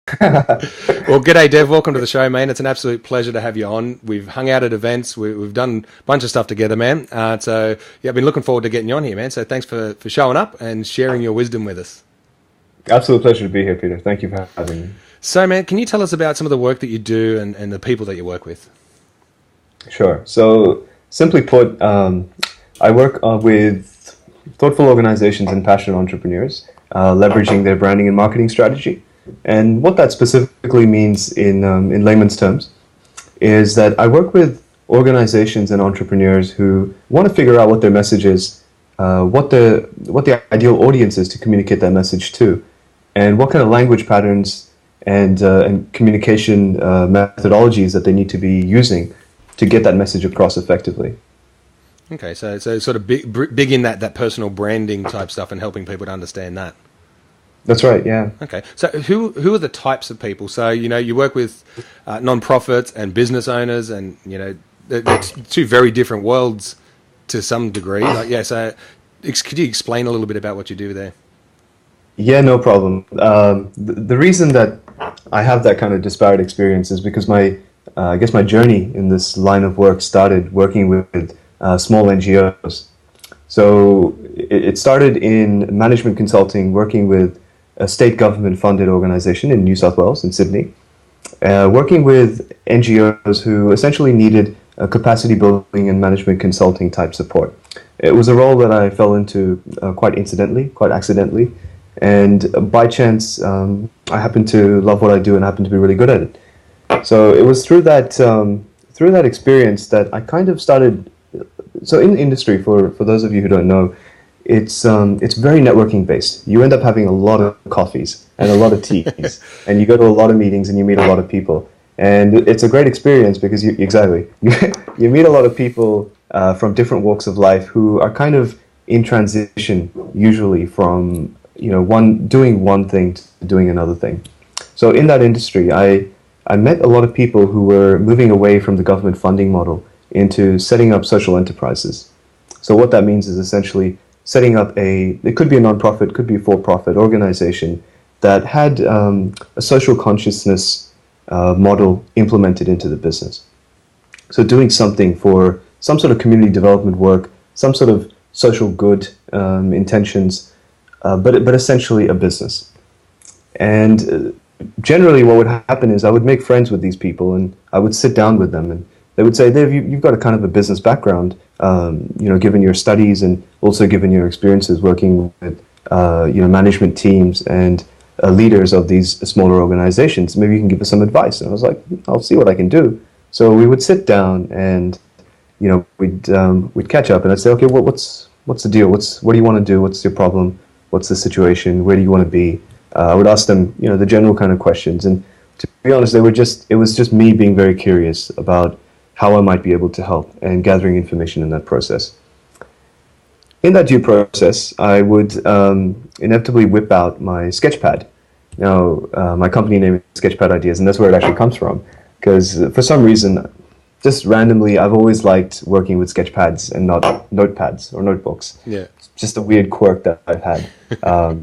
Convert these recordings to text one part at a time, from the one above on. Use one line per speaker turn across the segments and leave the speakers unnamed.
Well, g'day, Dev. Welcome to the show, man. It's an absolute pleasure to have you on. We've hung out at events. We've done a bunch of stuff together, man. Yeah, I've been looking forward to getting you on here, man. So thanks for showing up and sharing your wisdom with us.
Absolute pleasure to be here, Peter. Thank you for having me.
So, man, can you tell us about some of the work that you do and the people that you work with?
Sure. So, simply put, I work with thoughtful organizations and passionate entrepreneurs, leveraging their branding and marketing strategy. And what that specifically means in layman's terms is that I work with organizations and entrepreneurs who want to figure out what their message is, what the ideal audience is to communicate that message to, and what kind of language patterns and communication methodologies that they need to be using to get that message across effectively.
Okay, so sort of big in that personal branding type stuff and helping people to understand that.
That's right, yeah.
Okay, so who are the types of people? So, you work with non-profits and business owners, and, it's two very different worlds to some degree. So could you explain a little bit about what you do there?
Yeah, no problem. The reason that I have that kind of disparate experience is because I guess my journey in this line of work started working with small NGOs. So it started in management consulting, working with a state government-funded organization in New South Wales, in Sydney, working with NGOs who essentially needed a capacity building and management consulting type support. It was a role that I fell into quite incidentally, quite accidentally, and by chance, I happened to love what I do and happened to be really good at it. So it was through that experience that I kind of started. So in the industry, for those of you who don't know, it's very networking based. You end up having a lot of coffees and a lot of teas, and you go to a lot of meetings and you meet a lot of people, and it's a great experience because you meet a lot of people from different walks of life who are kind of in transition, usually from doing one thing to doing another thing. So in that industry, I met a lot of people who were moving away from the government funding model into setting up social enterprises. So what that means is essentially setting up it could be a nonprofit, could be a for-profit organization that had a social consciousness model implemented into the business. So doing something for some sort of community development work, some sort of social good intentions, but essentially a business. And generally what would happen is I would make friends with these people and I would sit down with them and they would say, Dave, you've got a kind of a business background, given your studies and also given your experiences working with, management teams and leaders of these smaller organizations. Maybe you can give us some advice. And I was like, I'll see what I can do. So we would sit down and, we'd catch up and I'd say, okay, what's the deal? What do you want to do? What's your problem? What's the situation? Where do you want to be? I would ask them, the general kind of questions. And to be honest, it was just me being very curious about how I might be able to help and gathering information in that process. In that due process, I would inevitably whip out my Sketchpad. Now, my company name is Sketchpad Ideas, and that's where it actually comes from. Because for some reason, just randomly, I've always liked working with Sketchpads and not notepads or notebooks.
Yeah.
It's just a weird quirk that I've had.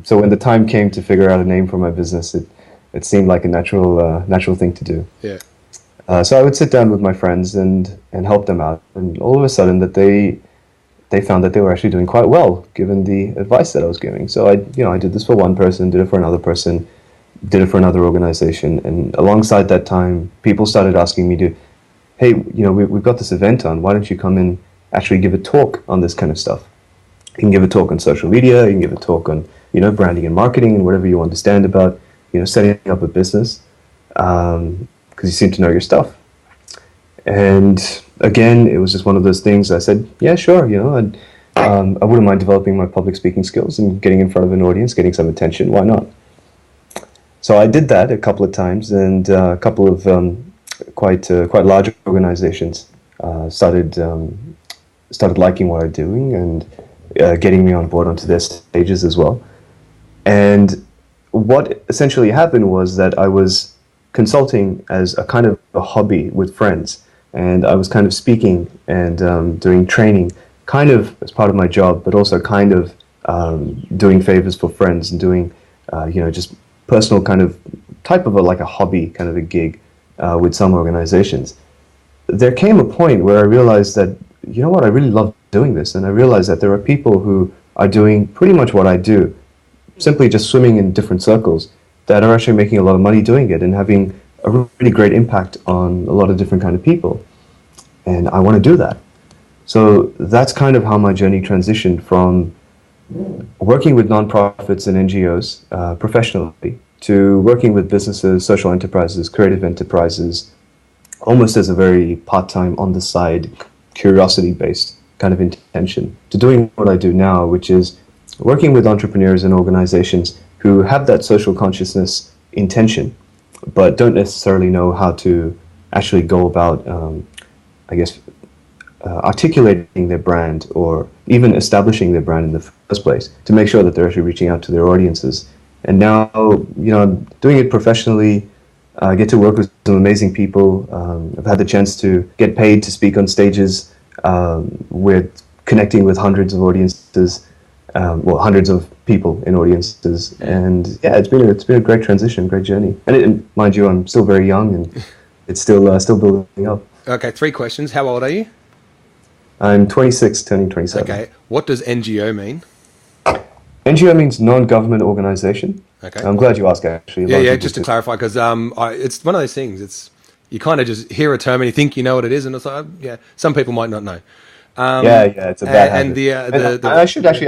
So when the time came to figure out a name for my business, it seemed like a natural thing to do.
Yeah.
So I would sit down with my friends and help them out, and all of a sudden that they found that they were actually doing quite well given the advice that I was giving. So I did this for one person, did it for another person, did it for another organization, and alongside that time, people started asking me to, hey, we've got this event on. Why don't you come and actually give a talk on this kind of stuff? You can give a talk on social media. You can give a talk on branding and marketing and whatever you understand about setting up a business. Because you seem to know your stuff. And again, it was just one of those things. I said, yeah, sure, I wouldn't mind developing my public speaking skills and getting in front of an audience, getting some attention. Why not? So I did that a couple of times, and a couple of quite large organizations started liking what I'm doing and getting me on board onto their stages as well. And what essentially happened was that I was consulting as a kind of a hobby with friends, and I was kind of speaking and doing training kind of as part of my job, but also kind of doing favors for friends and doing just personal kind of type of like a hobby kind of a gig with some organizations. There came a point where I realized that, you know what, I really love doing this, and I realized that there are people who are doing pretty much what I do, simply just swimming in different circles, that are actually making a lot of money doing it and having a really great impact on a lot of different kind of people. And I want to do that. So that's kind of how my journey transitioned from working with nonprofits and NGOs professionally to working with businesses, social enterprises, creative enterprises, almost as a very part-time, on-the-side, curiosity-based kind of intention, to doing what I do now, which is working with entrepreneurs and organizations who have that social consciousness intention, but don't necessarily know how to actually go about, articulating their brand or even establishing their brand in the first place to make sure that they're actually reaching out to their audiences. And now, I'm doing it professionally. I get to work with some amazing people. I've had the chance to get paid to speak on stages. We're connecting with hundreds of audiences, hundreds of people in audiences, and yeah, it's been a great transition, great journey. And mind you, I'm still very young, and it's still building up.
Okay, 3 questions. How old are you?
I'm 26, turning 27.
Okay, what does NGO mean?
NGO means non-government organization.
Okay,
I'm glad you asked, actually.
Yeah, just to clarify, because it's one of those things. It's you kind of just hear a term and you think you know what it is, and it's like, yeah, some people might not know.
It's a bad habit.
And
I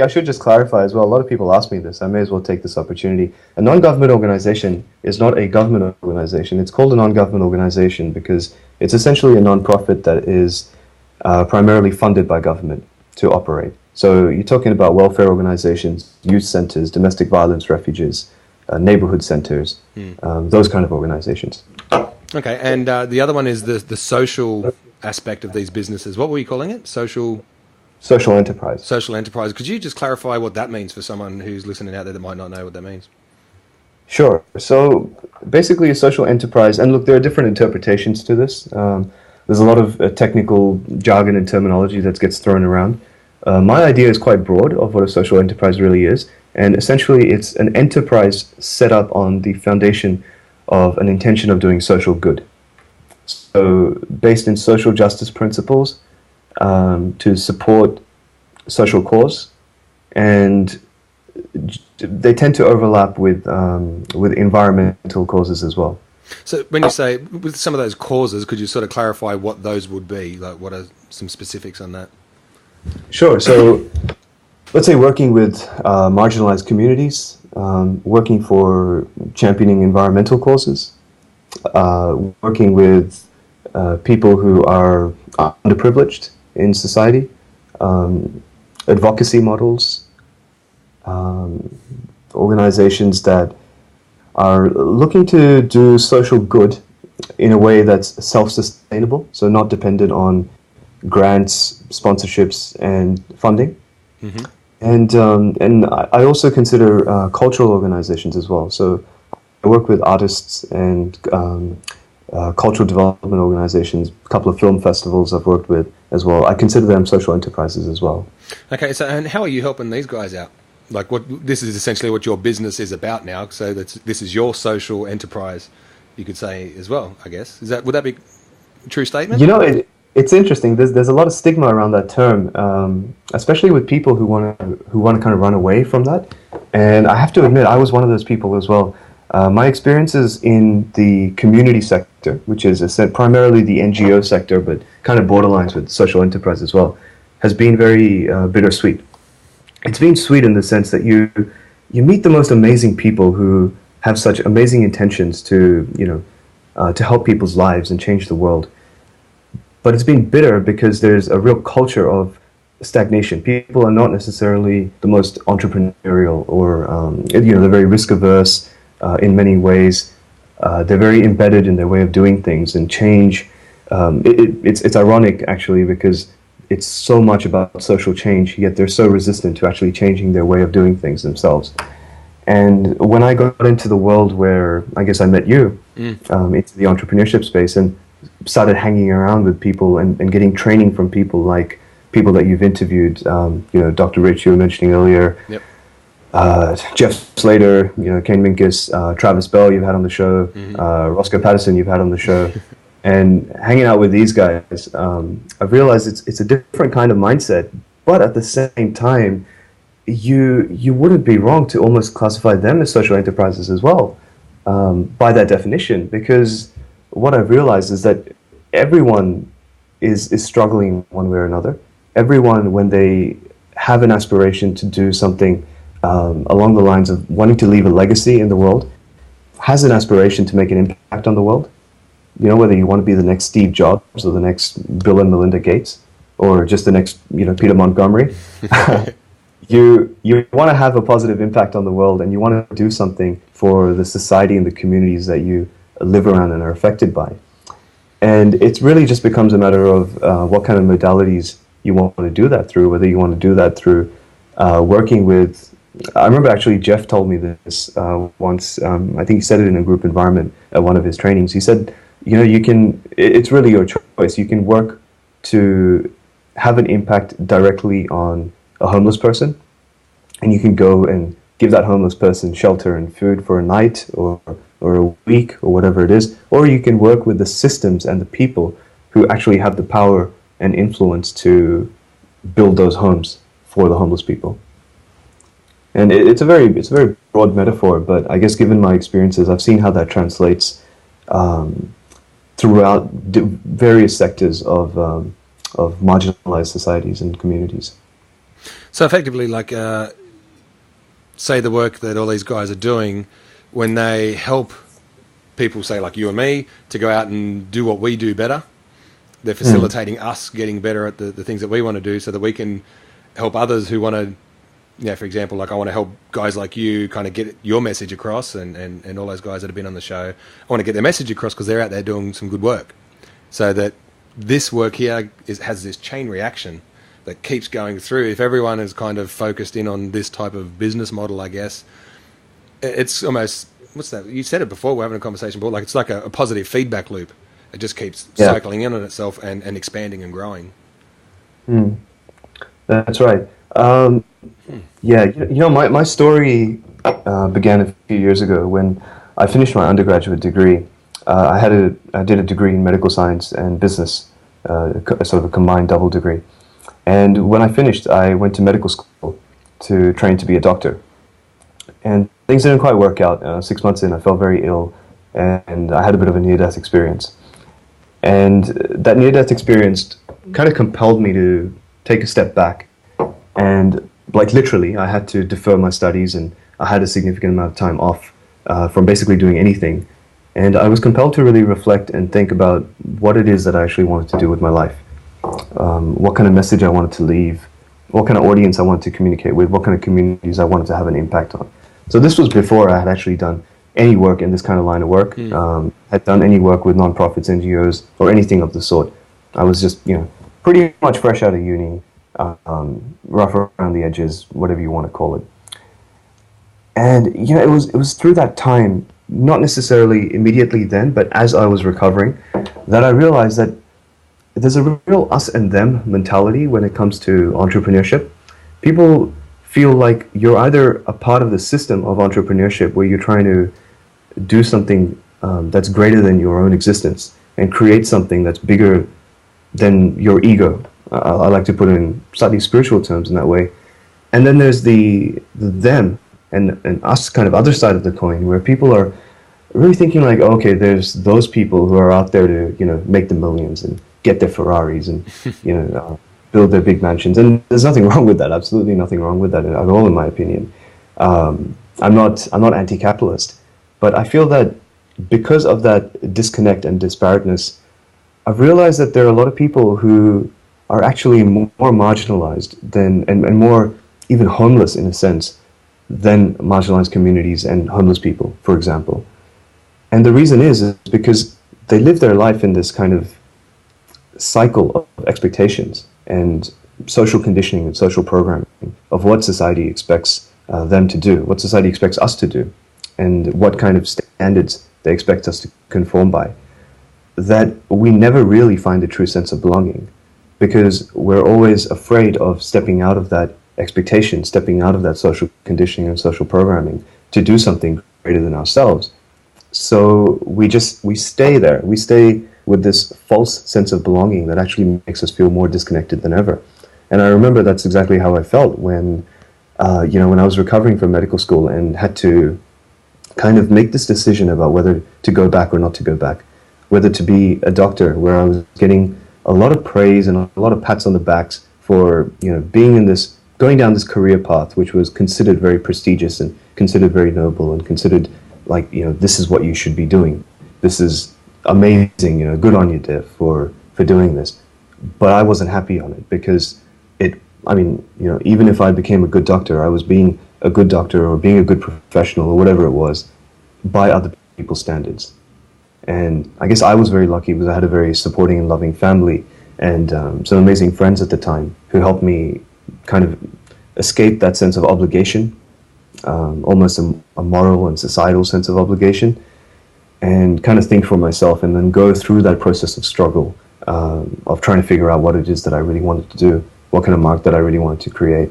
should just clarify as well. A lot of people ask me this. I may as well take this opportunity. A non-government organization is not a government organization. It's called a non-government organization because it's essentially a non-profit that is primarily funded by government to operate. So you're talking about welfare organizations, youth centers, domestic violence refuges, neighborhood centers, those kind of organizations.
Okay, and the other one is the social aspect of these businesses. What were you calling it? Social
enterprise.
Social enterprise. Could you just clarify what that means for someone who's listening out there that might not know what that means?
Sure. So basically a social enterprise, and look, there are different interpretations to this. There's a lot of technical jargon and terminology that gets thrown around. My idea is quite broad of what a social enterprise really is, and essentially it's an enterprise set up on the foundation of an intention of doing social good. So based in social justice principles, to support social cause, and they tend to overlap with environmental causes as well.
So when you say with some of those causes, could you sort of clarify what those would be? Like, what are some specifics on that?
Sure. So let's say working with marginalized communities, working for championing environmental causes, working with people who are underprivileged in society, advocacy models, organizations that are looking to do social good in a way that's self-sustainable, so not dependent on grants, sponsorships, and funding. Mm-hmm. And I also consider cultural organizations as well. So I work with artists and cultural development organizations, a couple of film festivals I've worked with as well. I consider them social enterprises as well.
Okay, so and how are you helping these guys out? Like, this is essentially what your business is about now. So this is your social enterprise, you could say as well, I guess. Would that be a true statement?
It's interesting. There's a lot of stigma around that term, especially with people who want to kind of run away from that. And I have to admit, I was one of those people as well. My experiences in the community sector, which is primarily the NGO sector, but kind of borderlines with social enterprise as well, has been very bittersweet. It's been sweet in the sense that you meet the most amazing people who have such amazing intentions to help people's lives and change the world. But it's been bitter because there's a real culture of stagnation. People are not necessarily the most entrepreneurial, or they're very risk averse in many ways. They're very embedded in their way of doing things, and change. It's ironic actually, because it's so much about social change, yet they're so resistant to actually changing their way of doing things themselves. And when I got into the world where I guess I met you, into the entrepreneurship space, and started hanging around with people and getting training from people like people that you've interviewed, Dr. Rich, you were mentioning earlier.
Yep.
Jeff Slater, Kane Minkus, Travis Bell you've had on the show, Roscoe Patterson you've had on the show, and hanging out with these guys, I've realized it's a different kind of mindset, but at the same time, you wouldn't be wrong to almost classify them as social enterprises as well, by that definition, because what I've realized is that everyone is struggling one way or another. Everyone, when they have an aspiration to do something along the lines of wanting to leave a legacy in the world, has an aspiration to make an impact on the world. Whether you want to be the next Steve Jobs or the next Bill and Melinda Gates or just the next, Peter Montgomery. You want to have a positive impact on the world, and you want to do something for the society and the communities that you live around and are affected by. And it really just becomes a matter of what kind of modalities you want to do that through, whether you want to do that through working with... I remember actually Jeff told me this once. I think he said it in a group environment at one of his trainings. He said, it's really your choice. You can work to have an impact directly on a homeless person, and you can go and give that homeless person shelter and food for a night or a week or whatever it is, or you can work with the systems and the people who actually have the power and influence to build those homes for the homeless people. And it's a very broad metaphor, but I guess given my experiences, I've seen how that translates throughout various sectors of marginalized societies and communities.
So effectively, say the work that all these guys are doing, when they help people, say like you and me, to go out and do what we do better, they're facilitating us getting better at the things that we want to do, so that we can help others who want to, for example, like I want to help guys like you kind of get your message across, and all those guys that have been on the show, I want to get their message across because they're out there doing some good work. So that this work here has this chain reaction that keeps going through. If everyone is kind of focused in on this type of business model, I guess, it's almost, what's that? You said it before, we're having a conversation, but it's like a positive feedback loop. It just keeps cycling in on itself and expanding and growing.
That's right. My story began a few years ago when I finished my undergraduate degree. I did a degree in medical science and business, sort of a combined double degree. And when I finished, I went to medical school to train to be a doctor. And things didn't quite work out. 6 months in, I felt very ill, and I had a bit of a near-death experience. And that near-death experience kind of compelled me to take a step back. And literally, I had to defer my studies, and I had a significant amount of time off from basically doing anything. And I was compelled to really reflect and think about what it is that I actually wanted to do with my life. What kind of message I wanted to leave, what kind of audience I wanted to communicate with, what kind of communities I wanted to have an impact on. So this was before I had actually done any work in this kind of line of work, had done any work with nonprofits, NGOs, or anything of the sort. I was just, pretty much fresh out of uni, rough around the edges, whatever you want to call it. And, it was through that time, not necessarily immediately then, but as I was recovering, that I realized that there's a real us and them mentality when it comes to entrepreneurship. People feel like you're either a part of the system of entrepreneurship where you're trying to do something that's greater than your own existence and create something that's bigger than your ego. I like to put it in slightly spiritual terms in that way. And then there's the them and us kind of other side of the coin, where people are really thinking like, okay, there's those people who are out there to, make the millions and get their Ferraris and, build their big mansions. And there's nothing wrong with that. Absolutely nothing wrong with that at all, in my opinion. I'm not anti-capitalist, but I feel that because of that disconnect and disparateness, I've realized that there are a lot of people who are actually more marginalized and more even homeless in a sense than marginalized communities and homeless people, for example. And the reason is because they live their life in this kind of cycle of expectations and social conditioning and social programming of what society expects them to do, what society expects us to do, and what kind of standards they expect us to conform by, that we never really find a true sense of belonging, because we're always afraid of stepping out of that expectation, stepping out of that social conditioning and social programming to do something greater than ourselves. So we stay there. We stay with this false sense of belonging that actually makes us feel more disconnected than ever. And I remember that's exactly how I felt when, when I was recovering from medical school and had to kind of make this decision about whether to go back or not to go back, whether to be a doctor, where I was getting a lot of praise and a lot of pats on the backs for, going down this career path, which was considered very prestigious and considered very noble and considered like, this is what you should be doing. This is amazing, good on you, Dev, for doing this. But I wasn't happy on it because even if I became a good doctor, I was being a good doctor or being a good professional or whatever it was by other people's standards. And I guess I was very lucky because I had a very supporting and loving family and some amazing friends at the time who helped me kind of escape that sense of obligation, almost a moral and societal sense of obligation, and kind of think for myself and then go through that process of struggle, of trying to figure out what it is that I really wanted to do, what kind of mark that I really wanted to create.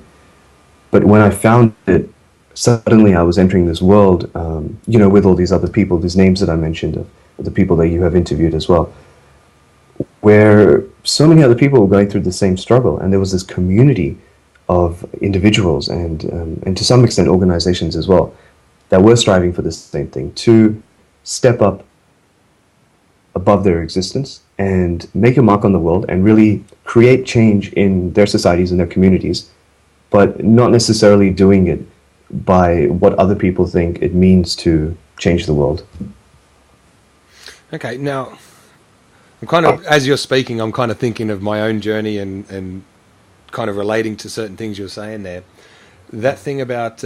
But when I found it, suddenly I was entering this world, with all these other people, these names that I mentioned, of the people that you have interviewed as well, where so many other people were going through the same struggle, and there was this community of individuals and to some extent organizations as well that were striving for the same thing, to step up above their existence and make a mark on the world and really create change in their societies and their communities, but not necessarily doing it by what other people think it means to change the world.
Okay, now, I'm kind of, as you're speaking, I'm kind of thinking of my own journey and kind of relating to certain things you're saying there. That thing about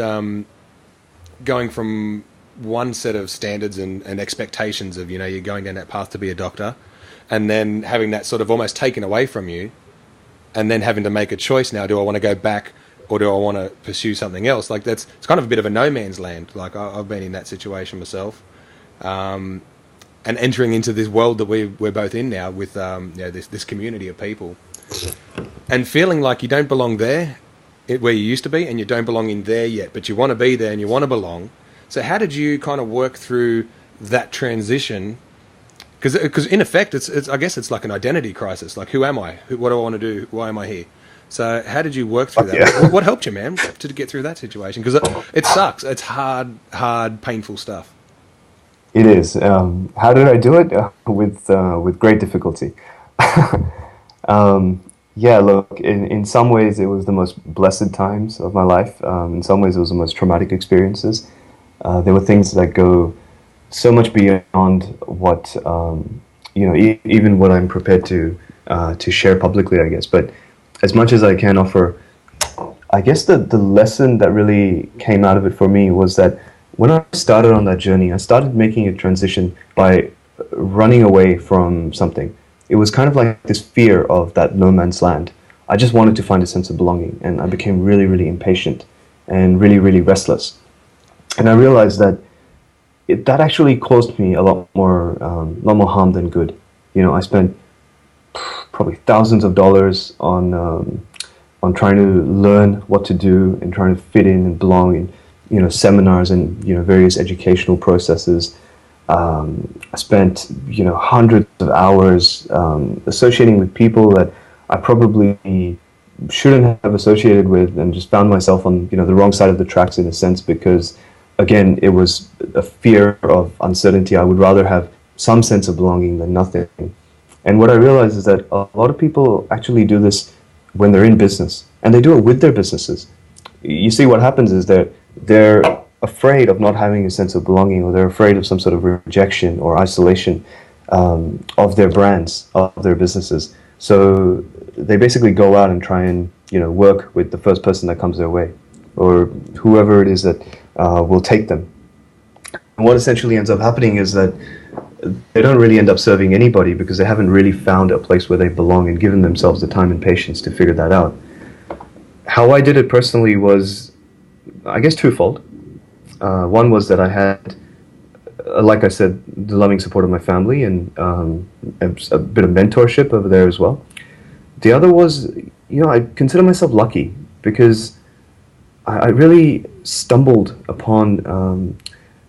going from one set of standards and expectations of, you're going down that path to be a doctor, and then having that sort of almost taken away from you, and then having to make a choice now, do I want to go back or do I want to pursue something else? Like it's kind of a bit of a no man's land. Like I've been in that situation myself. And entering into this world that we're both in now with this community of people, and feeling like you don't belong there where you used to be, and you don't belong in there yet, but you want to be there and you want to belong. So how did you kind of work through that transition? Because in effect, I guess it's like an identity crisis. Like, who am I? What do I want to do? Why am I here? So how did you work through that?
Yeah.
What helped you, man, to get through that situation? Because it sucks. It's hard, painful stuff.
It is. How did I do it? With great difficulty. Look, in some ways it was the most blessed times of my life. In some ways it was the most traumatic experiences. There were things that go so much beyond what, even what I'm prepared to share publicly, I guess. But as much as I can offer, I guess the lesson that really came out of it for me was that when I started on that journey, I started making a transition by running away from something. It was kind of like this fear of that no man's land. I just wanted to find a sense of belonging, and I became really, really impatient and really, really restless. And I realized that that actually caused me a lot more harm than good. I spent probably thousands of dollars on trying to learn what to do and trying to fit in and belong in seminars and various educational processes. I spent hundreds of hours associating with people that I probably shouldn't have associated with, and just found myself on the wrong side of the tracks in a sense, because again it was a fear of uncertainty. I would rather have some sense of belonging than nothing. And what I realized is that a lot of people actually do this when they're in business, and they do it with their businesses. You see, what happens is that they're afraid of not having a sense of belonging, or they're afraid of some sort of rejection or isolation of their brands, of their businesses. So they basically go out and try and work with the first person that comes their way, or whoever it is that will take them. And what essentially ends up happening is that they don't really end up serving anybody, because they haven't really found a place where they belong and given themselves the time and patience to figure that out. How I did it personally was, I guess, twofold. One was that I had, like I said, the loving support of my family and a bit of mentorship over there as well. The other was, I consider myself lucky, because I really stumbled upon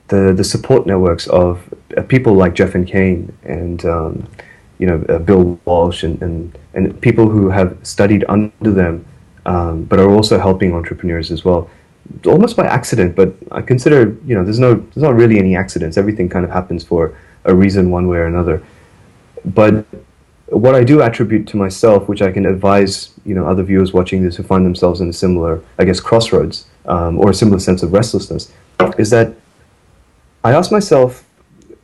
the support networks of people like Jeff and Kane and Bill Walsh and people who have studied under them, but are also helping entrepreneurs as well, almost by accident. But I consider there's not really any accidents. Everything kind of happens for a reason, one way or another. But what I do attribute to myself, which I can advise other viewers watching this who find themselves in a similar, I guess, crossroads or a similar sense of restlessness, is that I ask myself,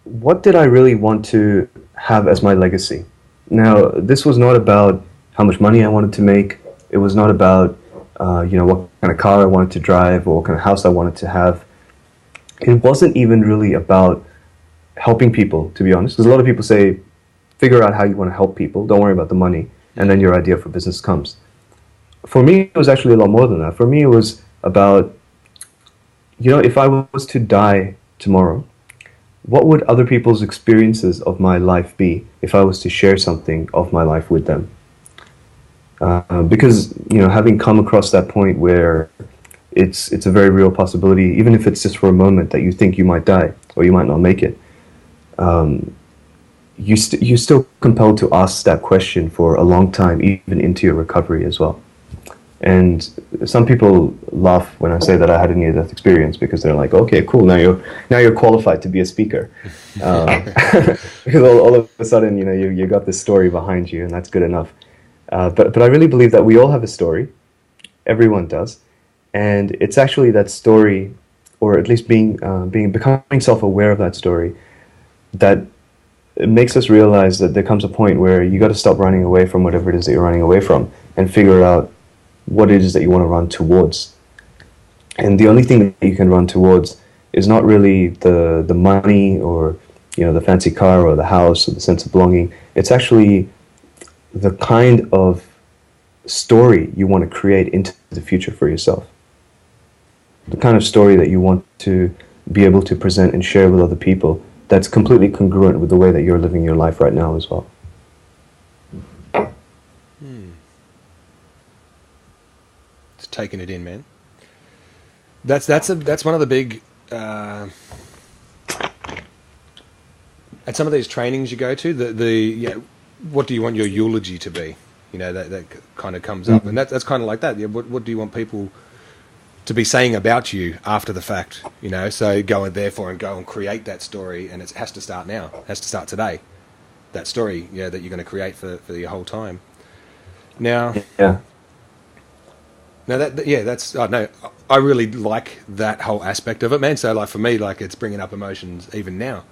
what did I really want to have as my legacy? Now, this was not about how much money I wanted to make. It was not about what kind of car I wanted to drive or what kind of house I wanted to have. It wasn't even really about helping people, to be honest, because a lot of people say, figure out how you want to help people, don't worry about the money, and then your idea for business comes. For me, it was actually a lot more than that. For me, it was about, if I was to die tomorrow, what would other people's experiences of my life be if I was to share something of my life with them? Because, having come across that point where it's a very real possibility, even if it's just for a moment that you think you might die or you might not make it, you're still compelled to ask that question for a long time, even into your recovery as well. And some people laugh when I say that I had a near-death experience because they're like, "Okay, cool. Now you're qualified to be a speaker," because all of a sudden, you got this story behind you, and that's good enough. But I really believe that we all have a story. Everyone does, and it's actually that story, or at least becoming self-aware of that story, that it makes us realize that there comes a point where you got to stop running away from whatever it is that you're running away from and figure out what it is that you want to run towards. And the only thing that you can run towards is not really the money or the fancy car or the house or the sense of belonging. It's actually the kind of story you want to create into the future for yourself. The kind of story that you want to be able to present and share with other people that's completely congruent with the way that you're living your life right now as well.
Just taking it in, man. That's one of the big at some of these trainings you go to, what do you want your eulogy to be? That kind of comes up, and that's kind of like that. What do you want people to be saying about you after the fact? So go and create that story, and it has to start now. It has to start today. That story, that you're going to create for your whole time. Now,
yeah.
Now that's no. I really like that whole aspect of it, man. So like for me, like it's bringing up emotions even now,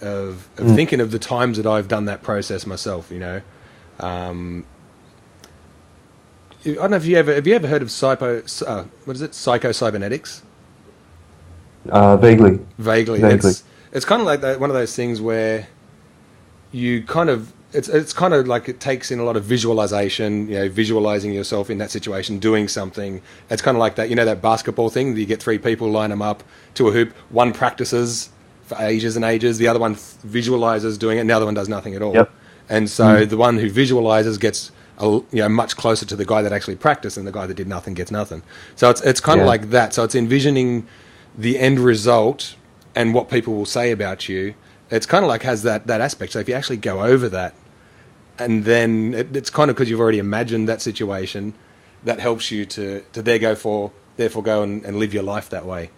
of thinking of the times that I've done that process myself. I don't know if have you ever heard of psycho-cybernetics?
Vaguely.
It's kind of like one of those things where you kind of it's kind of like it takes in a lot of visualization, visualizing yourself in that situation, doing something. It's kind of like that, that basketball thing. You get three people, line them up to a hoop. One practices for ages and ages. The other one visualizes doing it, and the other one does nothing at all.
Yep.
And so the one who visualizes gets much closer to the guy that actually practiced, and the guy that did nothing gets nothing. So it's kind of like that. So it's envisioning the end result and what people will say about you. It's kind of like has that aspect. So if you actually go over that, and then it's kind of because you've already imagined that situation, that helps you to therefore go and live your life that way.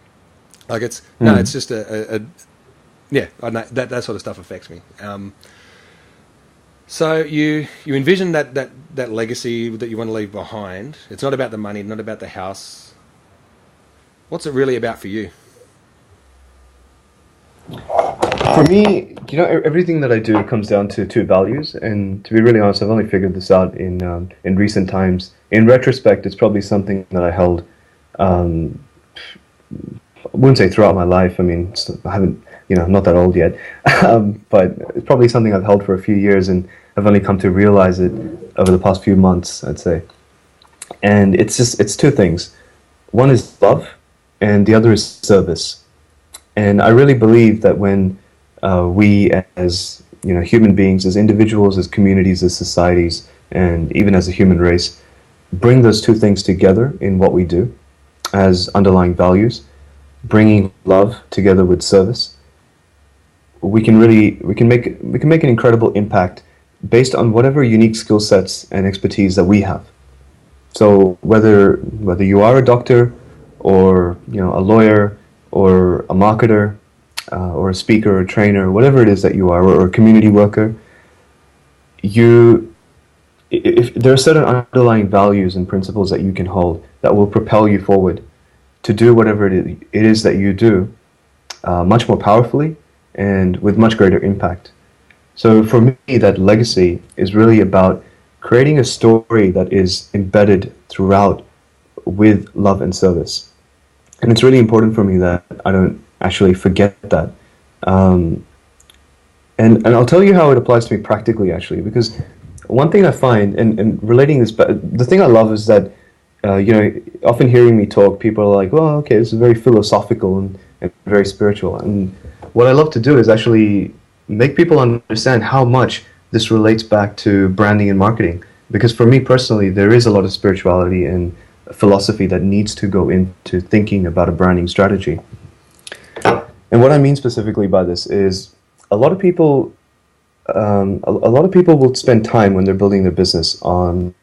Like it's just I know that sort of stuff affects me. So you envision that legacy that you want to leave behind. It's not about the money, not about the house. What's it really about for you?
For me, everything that I do comes down to two values, and to be really honest, I've only figured this out in recent times. In retrospect, it's probably something that I held, I wouldn't say throughout my life. I mean, I haven't, I'm not that old yet, but it's probably something I've held for a few years, and I've only come to realize it over the past few months, I'd say. And it's two things. One is love, and the other is service. And I really believe that when we as human beings, as individuals, as communities, as societies, and even as a human race, bring those two things together in what we do, as underlying values, bringing love together with service, we can make an incredible impact based on whatever unique skill sets and expertise that we have. So whether you are a doctor, or a lawyer, or a marketer, or a speaker, or a trainer, whatever it is that you are, or a community worker, if there are certain underlying values and principles that you can hold that will propel you forward to do whatever it is that you do much more powerfully and with much greater impact. So for me, that legacy is really about creating a story that is embedded throughout with love and service. And it's really important for me that I don't actually forget that. And I'll tell you how it applies to me practically, actually, because one thing I find, and relating this, the thing I love is that, often hearing me talk, people are like, well, okay, this is very philosophical and very spiritual. And what I love to do is actually make people understand how much this relates back to branding and marketing. Because for me personally, there is a lot of spirituality and philosophy that needs to go into thinking about a branding strategy. And what I mean specifically by this is a lot of people will spend time when they're building their business on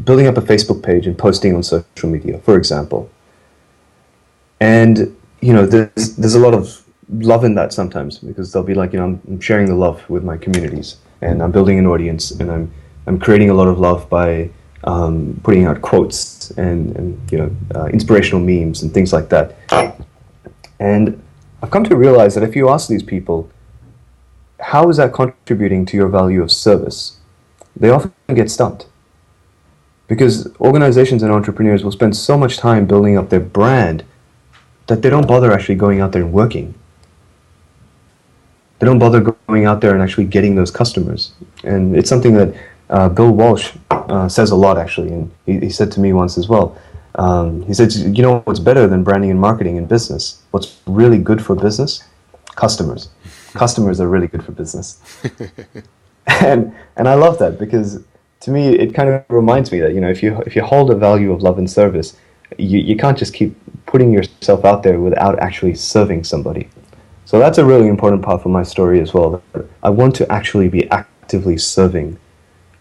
building up a Facebook page and posting on social media, for example. And there's a lot of love in that sometimes, because they'll be like, I'm sharing the love with my communities, and I'm building an audience, and I'm creating a lot of love by putting out quotes and inspirational memes and things like that. And I've come to realize that if you ask these people, how is that contributing to your value of service, they often get stumped. Because organizations and entrepreneurs will spend so much time building up their brand that they don't bother actually going out there and working. They don't bother going out there and actually getting those customers. And it's something that Bill Walsh says a lot, actually, and he said to me once as well. He said, what's better than branding and marketing in business? What's really good for business? Customers. Customers are really good for business. and I love that, because to me it kind of reminds me that if you hold a value of love and service, you can't just keep putting yourself out there without actually serving somebody. So that's a really important part for my story as well. I want to actually be actively serving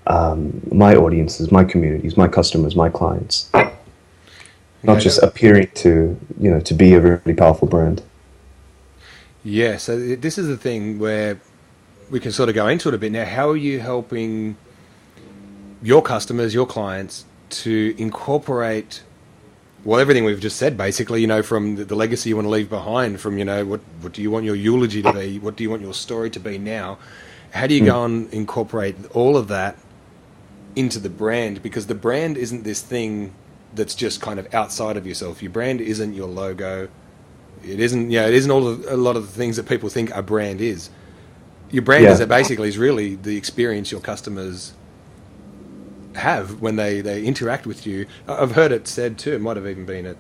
my audiences, my communities, my customers, my clients, not just appearing to be a really powerful brand.
Yeah, so this is the thing where we can sort of go into it a bit now. How are you helping your customers, your clients, to incorporate everything we've just said, basically, from the legacy you want to leave behind, from, what do you want your eulogy to be? What do you want your story to be now? How do you go and incorporate all of that into the brand? Because the brand isn't this thing that's just kind of outside of yourself. Your brand isn't your logo. It isn't a lot of the things that people think a brand is. Your brand is really the experience your customers have when they interact with you. I've heard it said too, it might have even been at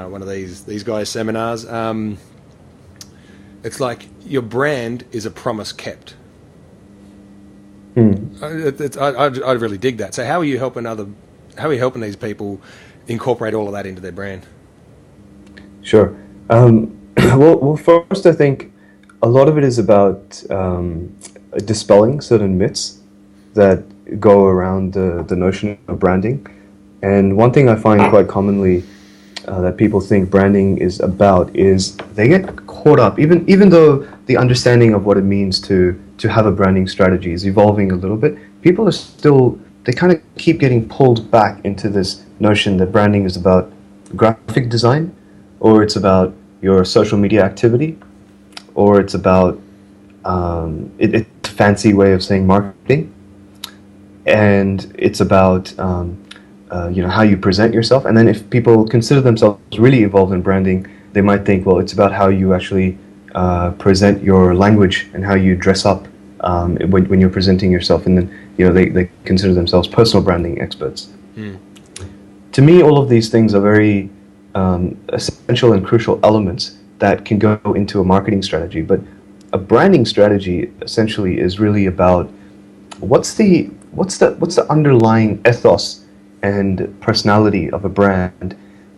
one of these guys' seminars. It's like your brand is a promise kept. I really dig that. So how are you helping these people incorporate all of that into their brand?
Sure. Well, first, I think a lot of it is about dispelling certain myths that go around the notion of branding. And one thing I find quite commonly that people think branding is about is they get caught up, even though the understanding of what it means to have a branding strategy is evolving a little bit, people are they kind of keep getting pulled back into this notion that branding is about graphic design, or it's about your social media activity, or it's about it's a fancy way of saying marketing, and it's about how you present yourself. And then if people consider themselves really involved in branding, they might think, well, it's about how you actually present your language and how you dress up when you're presenting yourself. And then they consider themselves personal branding experts. To me, all of these things are very essential and crucial elements that can go into a marketing strategy. But a branding strategy essentially is really about what's the underlying ethos and personality of a brand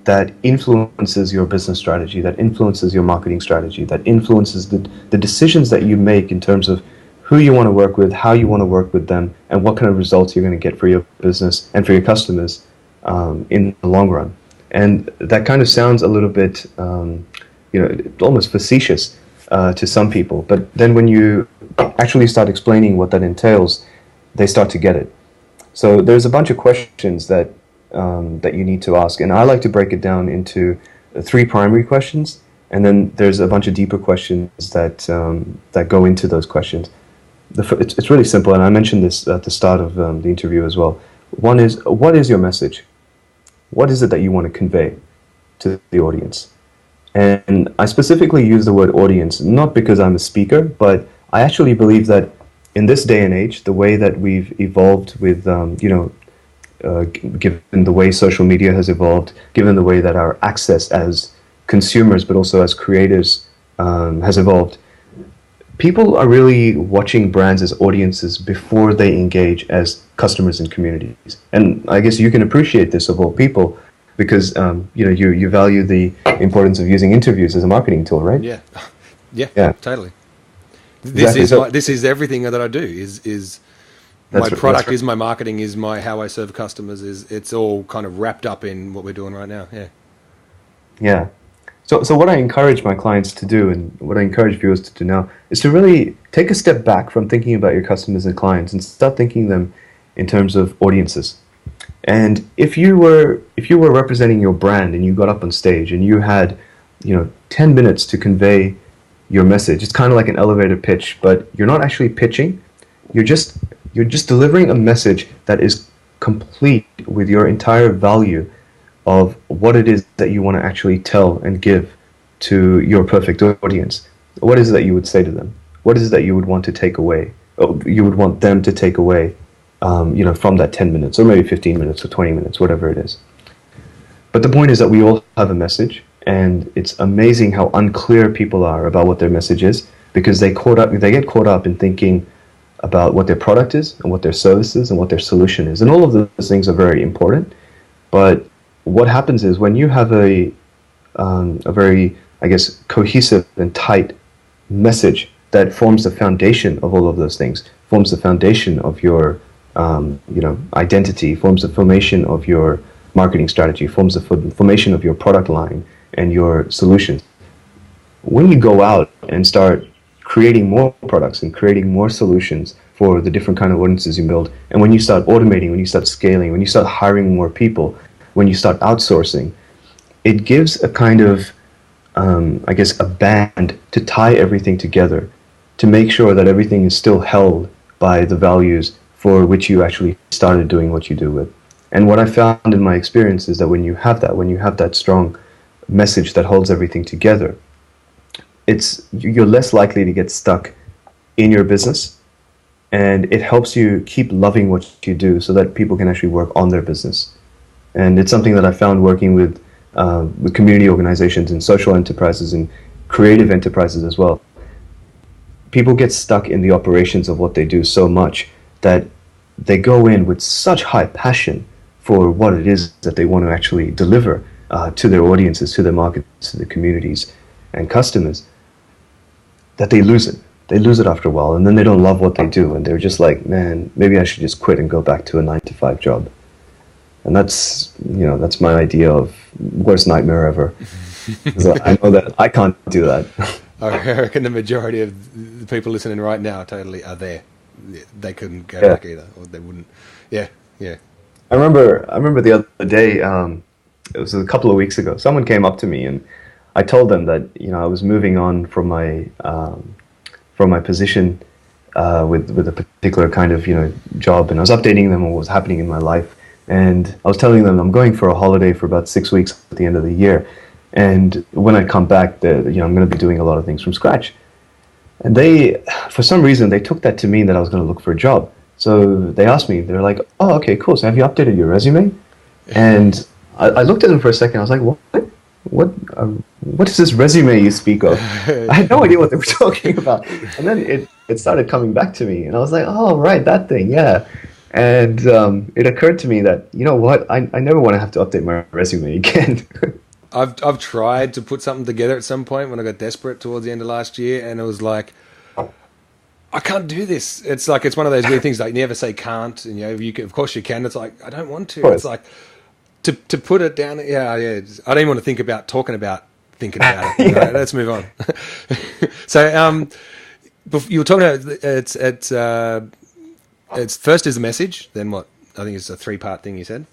that influences your business strategy, that influences your marketing strategy, that influences the decisions that you make in terms of who you want to work with, how you want to work with them, and what kind of results you're going to get for your business and for your customers in the long run. And that kind of sounds a little bit, almost facetious to some people. But then when you actually start explaining what that entails, they start to get it. So there's a bunch of questions that you need to ask, and I like to break it down into 3 primary questions, and then there's a bunch of deeper questions that go into those questions. It's really simple, and I mentioned this at the start of the interview as well. One is, what is your message? What is it that you want to convey to the audience? And I specifically use the word audience, not because I'm a speaker, but I actually believe that in this day and age, the way that we've evolved with, given the way social media has evolved, given the way that our access as consumers, but also as creators, has evolved, people are really watching brands as audiences before they engage as customers and communities. And I guess you can appreciate this of all people because you value the importance of using interviews as a marketing tool, right?
Yeah, totally. This is everything that I do. Is my product, is my marketing, is my how I serve customers. It's all kind of wrapped up in what we're doing right now.
Yeah. So what I encourage my clients to do, and what I encourage viewers to do now, is to really take a step back from thinking about your customers and clients and start thinking them in terms of audiences. And if you were representing your brand and you got up on stage and you had 10 minutes to convey your message, it's kind of like an elevator pitch, but you're not actually pitching. You're just delivering a message that is complete with your entire value of what it is that you want to actually tell and give to your perfect audience. What is it that you would say to them? What is it that you would want to take away? You would want them to take away, from that 10 minutes, or maybe 15 minutes, or 20 minutes, whatever it is. But the point is that we all have a message, and it's amazing how unclear people are about what their message is, because they get caught up in thinking about what their product is, and what their service is, and what their solution is. And all of those things are very important, but what happens is when you have a very, I guess, cohesive and tight message that forms the foundation of all of those things, forms the foundation of your identity, forms the formation of your marketing strategy, forms the formation of your product line and your solutions. When you go out and start creating more products and creating more solutions for the different kind of audiences you build, and when you start automating, when you start scaling, when you start hiring more people, when you start outsourcing, it gives a kind of, a band to tie everything together, to make sure that everything is still held by the values for which you actually started doing what you do with. And what I found in my experience is that when you have that strong message that holds everything together, you're less likely to get stuck in your business, and it helps you keep loving what you do so that people can actually work on their business. And it's something that I found working with community organizations and social enterprises and creative enterprises as well. People get stuck in the operations of what they do so much that they go in with such high passion for what it is that they want to actually deliver to their audiences, to their markets, to their communities and customers, that they lose it. They lose it after a while, and then they don't love what they do, and they're just like, man, maybe I should just quit and go back to a 9-to-5 job. And that's my idea of worst nightmare ever. I know that I can't do that.
I reckon the majority of the people listening right now totally are there. They couldn't go back either, or they wouldn't. Yeah.
I remember the other day. It was a couple of weeks ago. Someone came up to me, and I told them that I was moving on from my position with a particular kind of job, and I was updating them on what was happening in my life. And I was telling them I'm going for a holiday for about 6 weeks at the end of the year. And when I come back, I'm going to be doing a lot of things from scratch. And they, for some reason, they took that to mean that I was going to look for a job. So they asked me, they're like, oh, okay, cool. So have you updated your resume? And I looked at them for a second. I was like, what is this resume you speak of? I had no idea what they were talking about. And then it started coming back to me. And I was like, oh, right, that thing, yeah. And it occurred to me that, I never want to have to update my resume again.
I've tried to put something together at some point when I got desperate towards the end of last year, and it was like, I can't do this. It's like, it's one of those weird things, like, you never say can't, and you can, of course you can. It's like, I don't want to. It's like to put it down. Yeah. I don't even want to think about thinking about it. You know, let's move on. So, you were talking about it's first is the message, then what? I think it's a 3-part thing you said.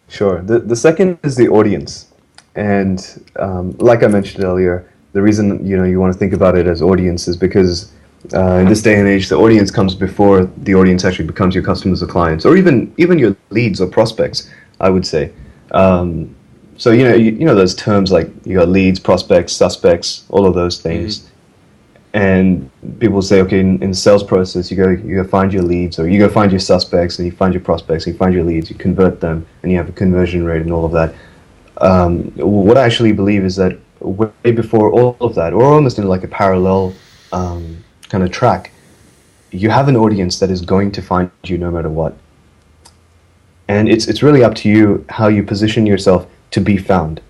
Sure. The second is the audience, and like I mentioned earlier, the reason you want to think about it as audience is because in this day and age, the audience comes before the audience actually becomes your customers or clients, or even your leads or prospects, I would say. So you know those terms like you got leads, prospects, suspects, all of those things. Mm-hmm. And people say, okay, in the sales process, you go find your leads, or you go find your suspects, and you find your prospects, and you find your leads, you convert them, and you have a conversion rate and all of that. What I actually believe is that way before all of that, or almost in like a parallel kind of track, you have an audience that is going to find you no matter what. And it's really up to you how you position yourself to be found.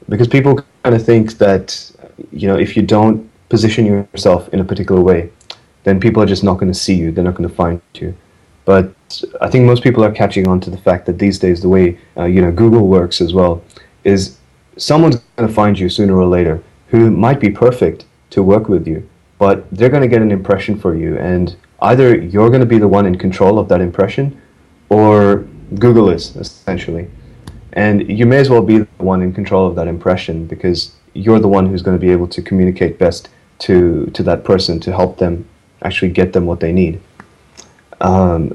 Because people kind of think that, if you don't position yourself in a particular way, then people are just not going to see you, they're not going to find you. But I think most people are catching on to the fact that these days the way Google works as well is someone's going to find you sooner or later who might be perfect to work with you, but they're going to get an impression for you, and either you're going to be the one in control of that impression, or Google is, essentially. And you may as well be the one in control of that impression, because you're the one who's going to be able to communicate best to that person to help them actually get them what they need.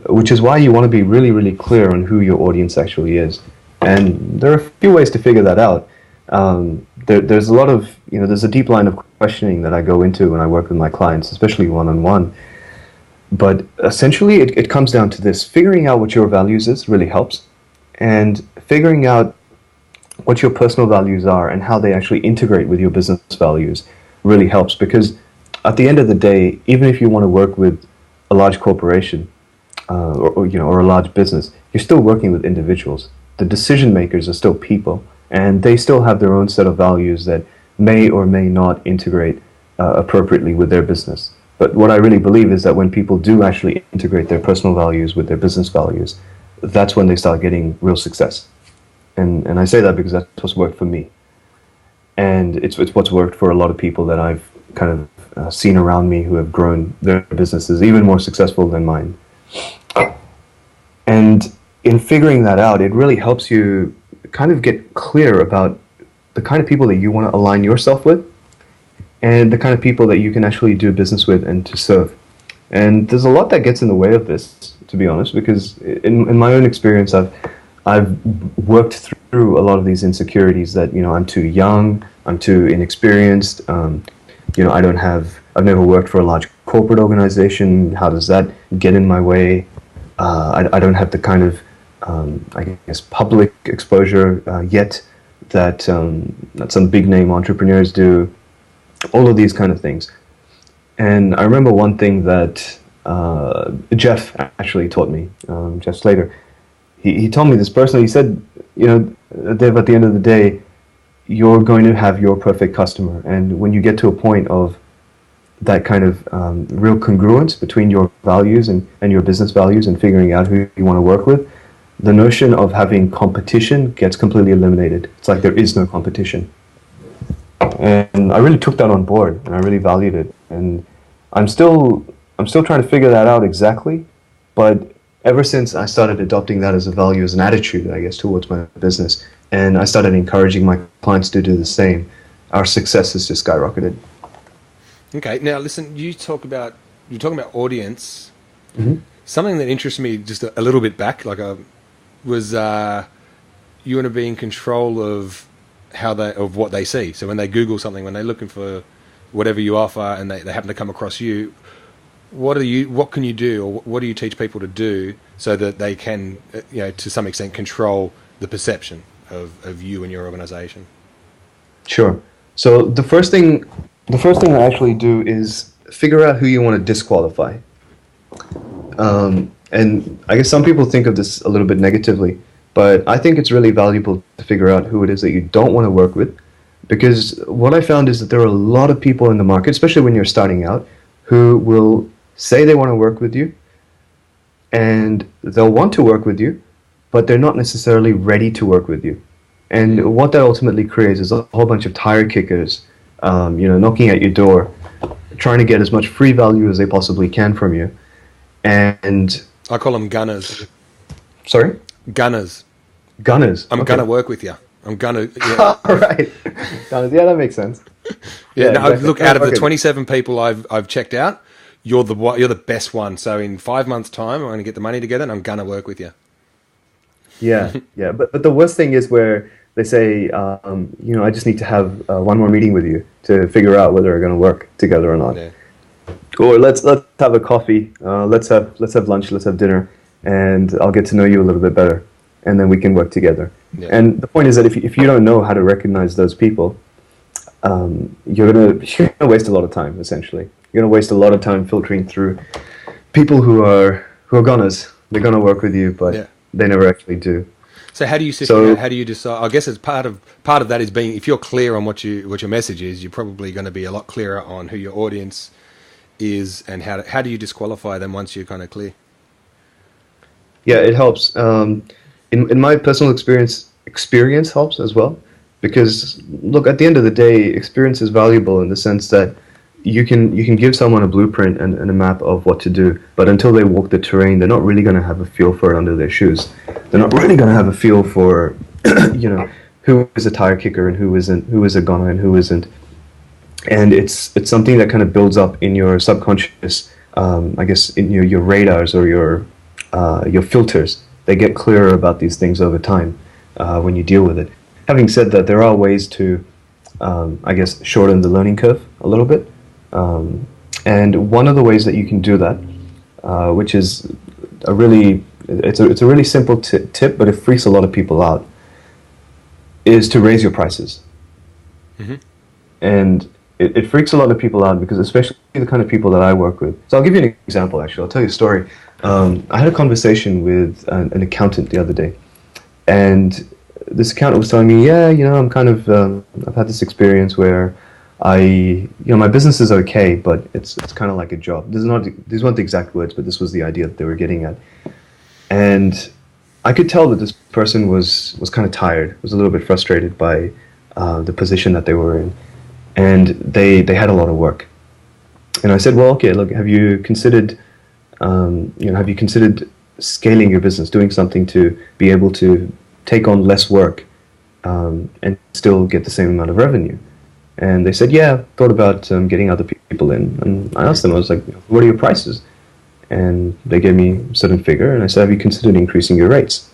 Which is why you want to be really, really clear on who your audience actually is. And there are a few ways to figure that out. There's a lot of, there's a deep line of questioning that I go into when I work with my clients, especially one-on-one. But essentially, it comes down to this. Figuring out what your values is really helps. And figuring out what your personal values are and how they actually integrate with your business values really helps, because at the end of the day, even if you want to work with a large corporation or a large business, you're still working with individuals. The decision makers are still people, and they still have their own set of values that may or may not integrate appropriately with their business. But what I really believe is that when people do actually integrate their personal values with their business values, that's when they start getting real success. And I say that because that's what's worked for me. And it's what's worked for a lot of people that I've kind of seen around me who have grown their businesses even more successful than mine. And in figuring that out, it really helps you kind of get clear about the kind of people that you want to align yourself with, and the kind of people that you can actually do business with and to serve. And there's a lot that gets in the way of this, to be honest, because in my own experience, I've worked through a lot of these insecurities that, I'm too young, I'm too inexperienced, I've never worked for a large corporate organization. How does that get in my way? I don't have the kind of, public exposure yet that some big name entrepreneurs do. All of these kind of things. And I remember one thing that Jeff actually taught me, Jeff Slater. He told me this personally. He said, Dev, at the end of the day, you're going to have your perfect customer. And when you get to a point of that kind of real congruence between your values and your business values and figuring out who you want to work with, the notion of having competition gets completely eliminated. It's like there is no competition. And I really took that on board, and I really valued it. And I'm still trying to figure that out exactly, but ever since I started adopting that as a value, as an attitude, I guess, towards my business, and I started encouraging my clients to do the same, our success has just skyrocketed.
Okay, now listen, you're talking about audience.
Mm-hmm.
Something that interested me just a little bit back, was you want to be in control of of what they see. So when they Google something, when they're looking for whatever you offer, and they happen to come across you, what can you do, or what do you teach people to do so that they can, to some extent, control the perception of you and your organization? Sure.
So the first thing I actually do is figure out who you want to disqualify. And I guess some people think of this a little bit negatively, But I think it's really valuable to figure out who it is that you don't want to work with, because what I found is that there are a lot of people in the market, especially when you're starting out, who will say they want to work with you, and they'll want to work with you, but they're not necessarily ready to work with you. And what that ultimately creates is a whole bunch of tire kickers, knocking at your door, trying to get as much free value as they possibly can from you. And
I call them gunners.
Sorry?
Gunners.
Gunners.
I'm
okay.
gonna work with you. I'm gonna. Yeah.
All right. Gunners. Yeah, that makes sense.
Yeah. No,
exactly.
Look, out of the 27 people I've checked out, you're the best one. So in 5 months' time, I'm going to get the money together, and I'm going to work with you.
Yeah, yeah. But the worst thing is where they say, I just need to have one more meeting with you to figure out whether we're going to work together or not.
Yeah.
Or let's have a coffee. Let's have lunch. Let's have dinner, and I'll get to know you a little bit better, and then we can work together. Yeah. And the point is that if you don't know how to recognize those people, you're gonna waste a lot of time. Essentially, you're gonna waste a lot of time filtering through people who are gunners. They're gonna work with you, but they never actually do.
So how do you how do you decide? I guess it's part of that is being, if you're clear on what your message is, you're probably going to be a lot clearer on who your audience is and how do you disqualify them once you're kind of clear?
Yeah, it helps. In my personal experience helps as well, because look, at the end of the day, experience is valuable in the sense that you can give someone a blueprint and a map of what to do, but until they walk the terrain, they're not really going to have a feel for it under their shoes. They're not really going to have a feel for who is a tire kicker and who isn't, who is a gunner and who isn't. And it's something that kind of builds up in your subconscious, I guess, in your radars or your filters. They get clearer about these things over time when you deal with it. Having said that, there are ways to, I guess, shorten the learning curve a little bit. And one of the ways that you can do that, which is it's a really simple tip, but it freaks a lot of people out, is to raise your prices. Mm-hmm. And it freaks a lot of people out because, especially the kind of people that I work with. So I'll give you an example, actually. I'll tell you a story. I had a conversation with an accountant the other day, and this accountant was telling me, I'm kind of, I've had this experience where my business is okay, but it's kind of like a job. These weren't the exact words, but this was the idea that they were getting at. And I could tell that this person was kind of tired, was a little bit frustrated by the position that they were in. And they had a lot of work. And I said, well, okay, look, have you considered scaling your business, doing something to be able to take on less work and still get the same amount of revenue? And they said, yeah, thought about getting other people in. And I asked them, I was like, what are your prices? And they gave me a certain figure, and I said, have you considered increasing your rates?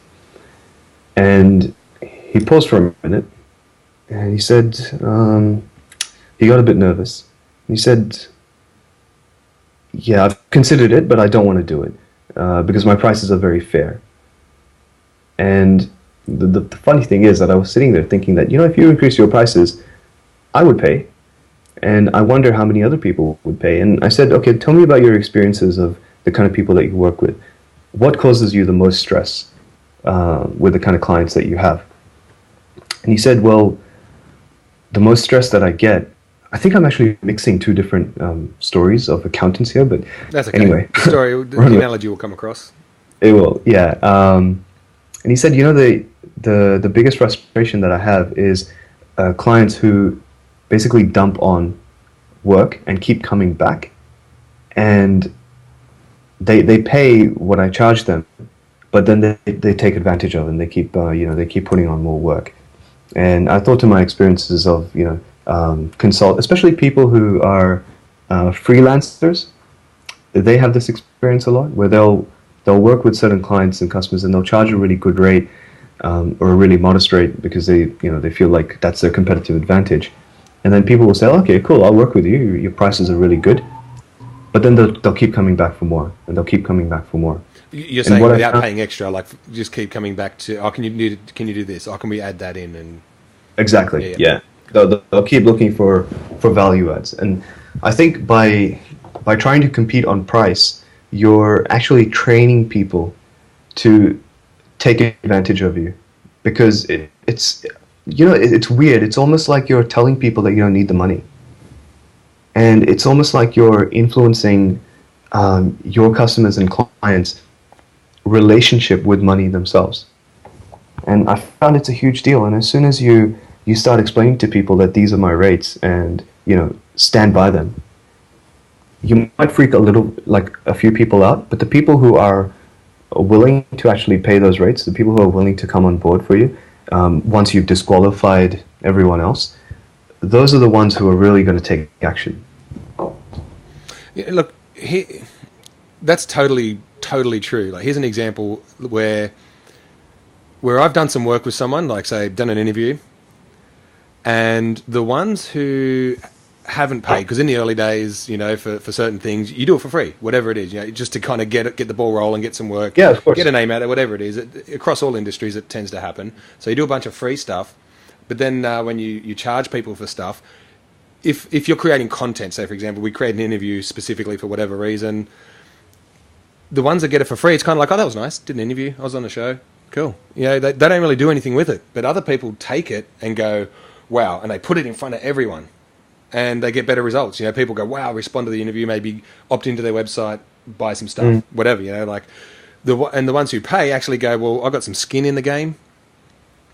And he paused for a minute, and he said, he got a bit nervous. He said, yeah, I've considered it, but I don't want to do it because my prices are very fair. And the funny thing is that I was sitting there thinking that, if you increase your prices, I would pay. And I wonder how many other people would pay. And I said, okay, tell me about your experiences of the kind of people that you work with. What causes you the most stress with the kind of clients that you have? And he said, well, the most stress that I get, I think I'm actually mixing two different stories of accountants here, but
that's okay.
Anyway.
The analogy will come across.
It will, yeah. And he said, the biggest frustration that I have is clients who basically dump on work and keep coming back, and they pay what I charge them, but then they take advantage of it, and they keep putting on more work. And I thought to my experiences of consult, especially people who are freelancers, they have this experience a lot where they'll work with certain clients and customers, and they'll charge a really good rate or a really modest rate because they feel like that's their competitive advantage. And then people will say, okay, cool, I'll work with you. Your prices are really good. But then they'll keep coming back for more, and they'll keep coming back for more.
You're saying without paying extra, like just keep coming back to, can you do this? Can we add that in? And
exactly, yeah. They'll keep looking for value adds. And I think by trying to compete on price, you're actually training people to take advantage of you, because it's it's weird. It's almost like you're telling people that you don't need the money, and it's almost like you're influencing your customers and clients' relationship with money themselves. And I found it's a huge deal. And as soon as you start explaining to people that these are my rates and stand by them, you might freak a few people out, but the people who are willing to actually pay those rates, the people who are willing to come on board for you, once you've disqualified everyone else, those are the ones who are really going to take action.
Yeah, look, that's totally true. Like, here's an example where I've done some work with someone, like, say, done an interview, and the ones who haven't paid, because in the early days, for certain things, you do it for free, whatever it is, just to kind of get the ball rolling, get some work,
yeah, of course,
get a name out there, whatever it is. Across all industries, it tends to happen. So you do a bunch of free stuff, but then when you charge people for stuff, if you're creating content, say, for example, we create an interview specifically for whatever reason, the ones that get it for free, it's kind of like, oh, that was nice, did an interview, I was on the show, cool. They don't really do anything with it, but other people take it and go, wow, and they put it in front of everyone, and they get better results. People go, wow, respond to the interview, maybe opt into their website, buy some stuff, whatever. The ones who pay actually go, well, I've got some skin in the game.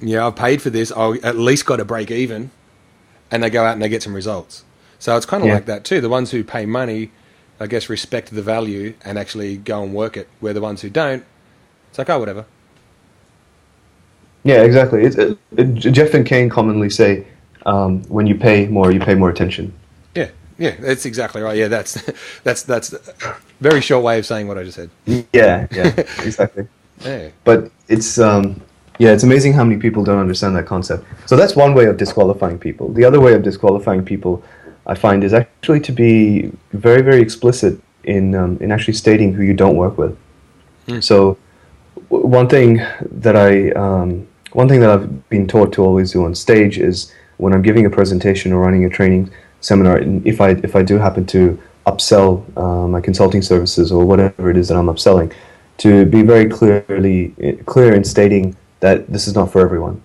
I've paid for this. I'll at least got to break even, and they go out and they get some results. So it's kind of like that too. The ones who pay money, I guess, respect the value and actually go and work it. Where the ones who don't, it's like, oh, whatever.
Yeah, exactly. Jeff and Kane commonly say, when you pay more attention.
Yeah, that's exactly right. Yeah, that's a very short way of saying what I just said.
Yeah, exactly.
Yeah.
But it's amazing how many people don't understand that concept. So that's one way of disqualifying people. The other way of disqualifying people, I find, is actually to be very, very explicit in actually stating who you don't work with. So one thing that I've been taught to always do on stage is, when I'm giving a presentation or running a training seminar, and if I do happen to upsell my consulting services or whatever it is that I'm upselling, to be very clear in stating that this is not for everyone.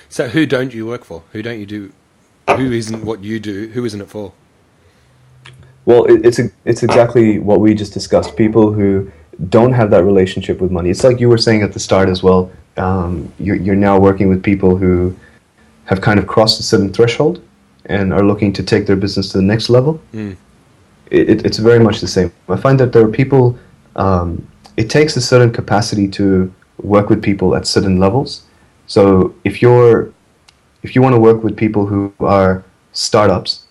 So who don't you work for? Who don't you do? Who isn't what you do? Who isn't it for?
Well, it's exactly what we just discussed. People who don't have that relationship with money. It's like you were saying at the start as well. You're now working with people who have kind of crossed a certain threshold and are looking to take their business to the next level. It's very much the same. I find that there are people, it takes a certain capacity to work with people at certain levels. So if you want to work with people who are startups,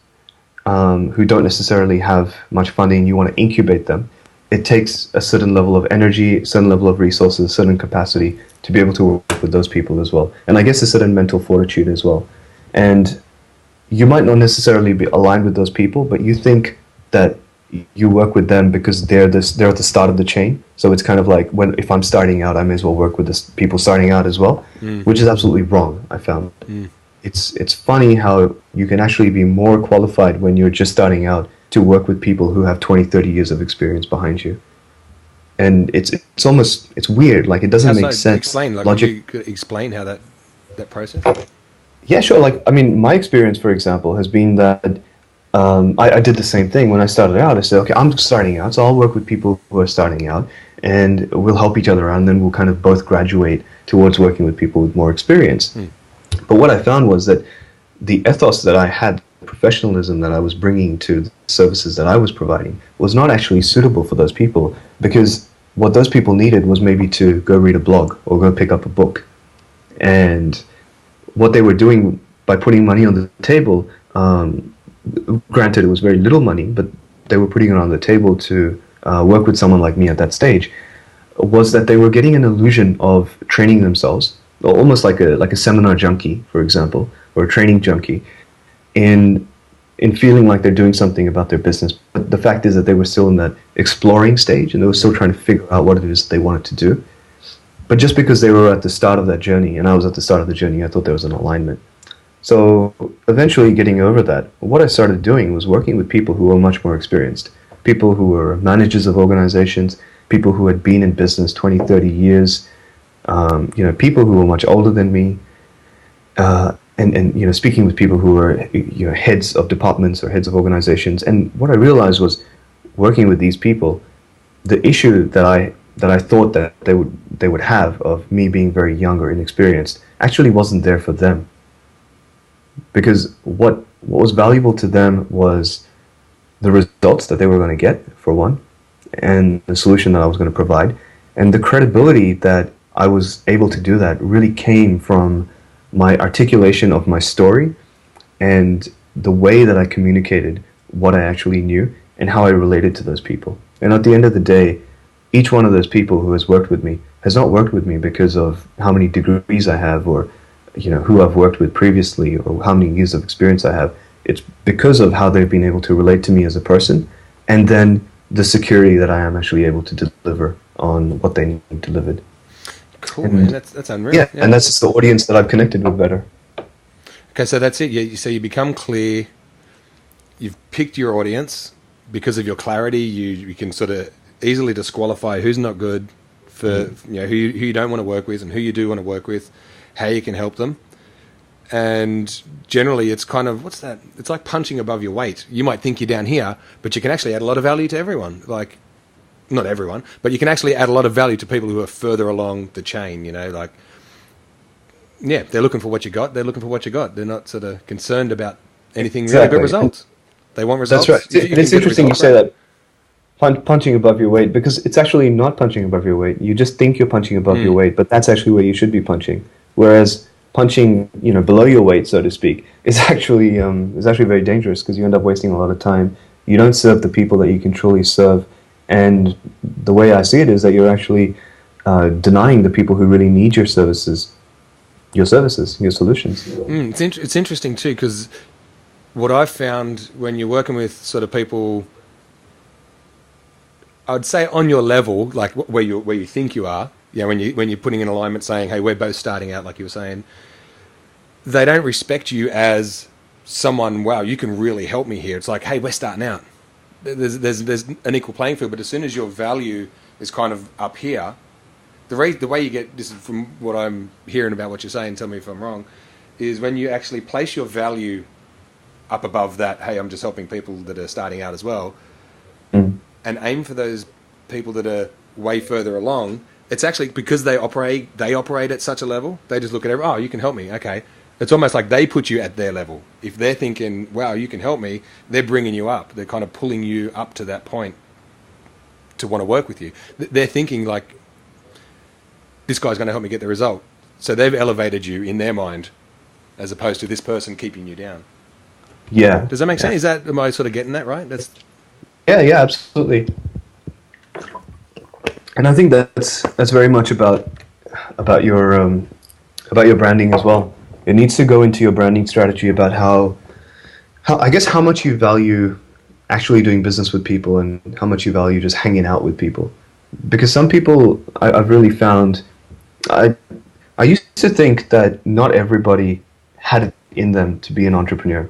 who don't necessarily have much funding, you want to incubate them, it takes a certain level of energy, a certain level of resources, a certain capacity to be able to work with those people as well. And I guess a certain mental fortitude as well. And you might not necessarily be aligned with those people, but you think that you work with them because they're at the start of the chain. So it's kind of like, if I'm starting out, I may as well work with the people starting out as well, which is absolutely wrong, I found. It's funny how you can actually be more qualified when you're just starting out to work with people who have 20, 30 years of experience behind you. And it's weird, like it doesn't make sense.
Explain, like, you could explain how that process?
Yeah, sure. Like, I mean, my experience, for example, has been that I did the same thing when I started out. I said, okay, I'm starting out, so I'll work with people who are starting out, and we'll help each other out, and then we'll kind of both graduate towards working with people with more experience. But what I found was that the ethos that I had, the professionalism that I was bringing to the services that I was providing, was not actually suitable for those people, because what those people needed was maybe to go read a blog or go pick up a book. And what they were doing by putting money on the table, granted it was very little money, but they were putting it on the table to work with someone like me at that stage, was that they were getting an illusion of training themselves, almost like a seminar junkie, for example, or a training junkie, in feeling like they're doing something about their business. But the fact is that they were still in that exploring stage, and they were still trying to figure out what it is they wanted to do. But just because they were at the start of that journey, and I was at the start of the journey, I thought there was an alignment. So eventually getting over that, what I started doing was working with people who were much more experienced, people who were managers of organizations, people who had been in business 20, 30 years, people who were much older than me, and speaking with people who were heads of departments or heads of organizations. And what I realized was, working with these people, the issue that I thought that they would have of me being very young or inexperienced actually wasn't there for them. Because what was valuable to them was the results that they were going to get, for one, and the solution that I was going to provide, and the credibility that I was able to do that really came from my articulation of my story and the way that I communicated what I actually knew and how I related to those people. And at the end of the day, each one of those people who has worked with me has not worked with me because of how many degrees I have, or who I've worked with previously, or how many years of experience I have. It's because of how they've been able to relate to me as a person, and then the security that I am actually able to deliver on what they need delivered.
Cool, man. That's unreal.
Yeah, and that's just the audience that I've connected with better.
Okay, so that's it. So you become clear. You've picked your audience because of your clarity. You can sort of easily disqualify who's not good for who you don't want to work with and who you do want to work with, how you can help them. And generally it's kind of, what's that? It's like punching above your weight. You might think you're down here, but you can actually add a lot of value to everyone. Like, not everyone, but you can actually add a lot of value to people who are further along the chain, they're looking for what you got. They're looking for what you got. They're not sort of concerned about anything really but results. They want results.
That's right. It's interesting you say that. Punching above your weight, because it's actually not punching above your weight. You just think you're punching above your weight, but that's actually where you should be punching. Whereas punching, below your weight, so to speak, is actually very dangerous, because you end up wasting a lot of time. You don't serve the people that you can truly serve, and the way I see it is that you're actually denying the people who really need your services, your solutions.
It's interesting too, because what I've found when you're working with sort of people, I'd say on your level, like where you think you are, when you're putting in alignment, saying, "Hey, we're both starting out," like you were saying, they don't respect you as someone. Wow, you can really help me here. It's like, "Hey, we're starting out." There's an equal playing field, but as soon as your value is kind of up here, the way you get this is from what I'm hearing about what you're saying. Tell me if I'm wrong. Is when you actually place your value up above that. Hey, I'm just helping people that are starting out as well. And aim for those people that are way further along. It's actually because they operate at such a level. They just look at everyone. Oh, you can help me. Okay. It's almost like they put you at their level. If they're thinking, wow, you can help me, they're bringing you up. They're kind of pulling you up to that point to want to work with you. They're thinking like, this guy's going to help me get the result. So they've elevated you in their mind, as opposed to this person keeping you down.
Yeah.
Does that make sense? Am I sort of getting that right?
Yeah, absolutely. And I think that's very much about your branding as well. It needs to go into your branding strategy about how much you value actually doing business with people, and how much you value just hanging out with people. Because some people, I've really found, I used to think that not everybody had it in them to be an entrepreneur,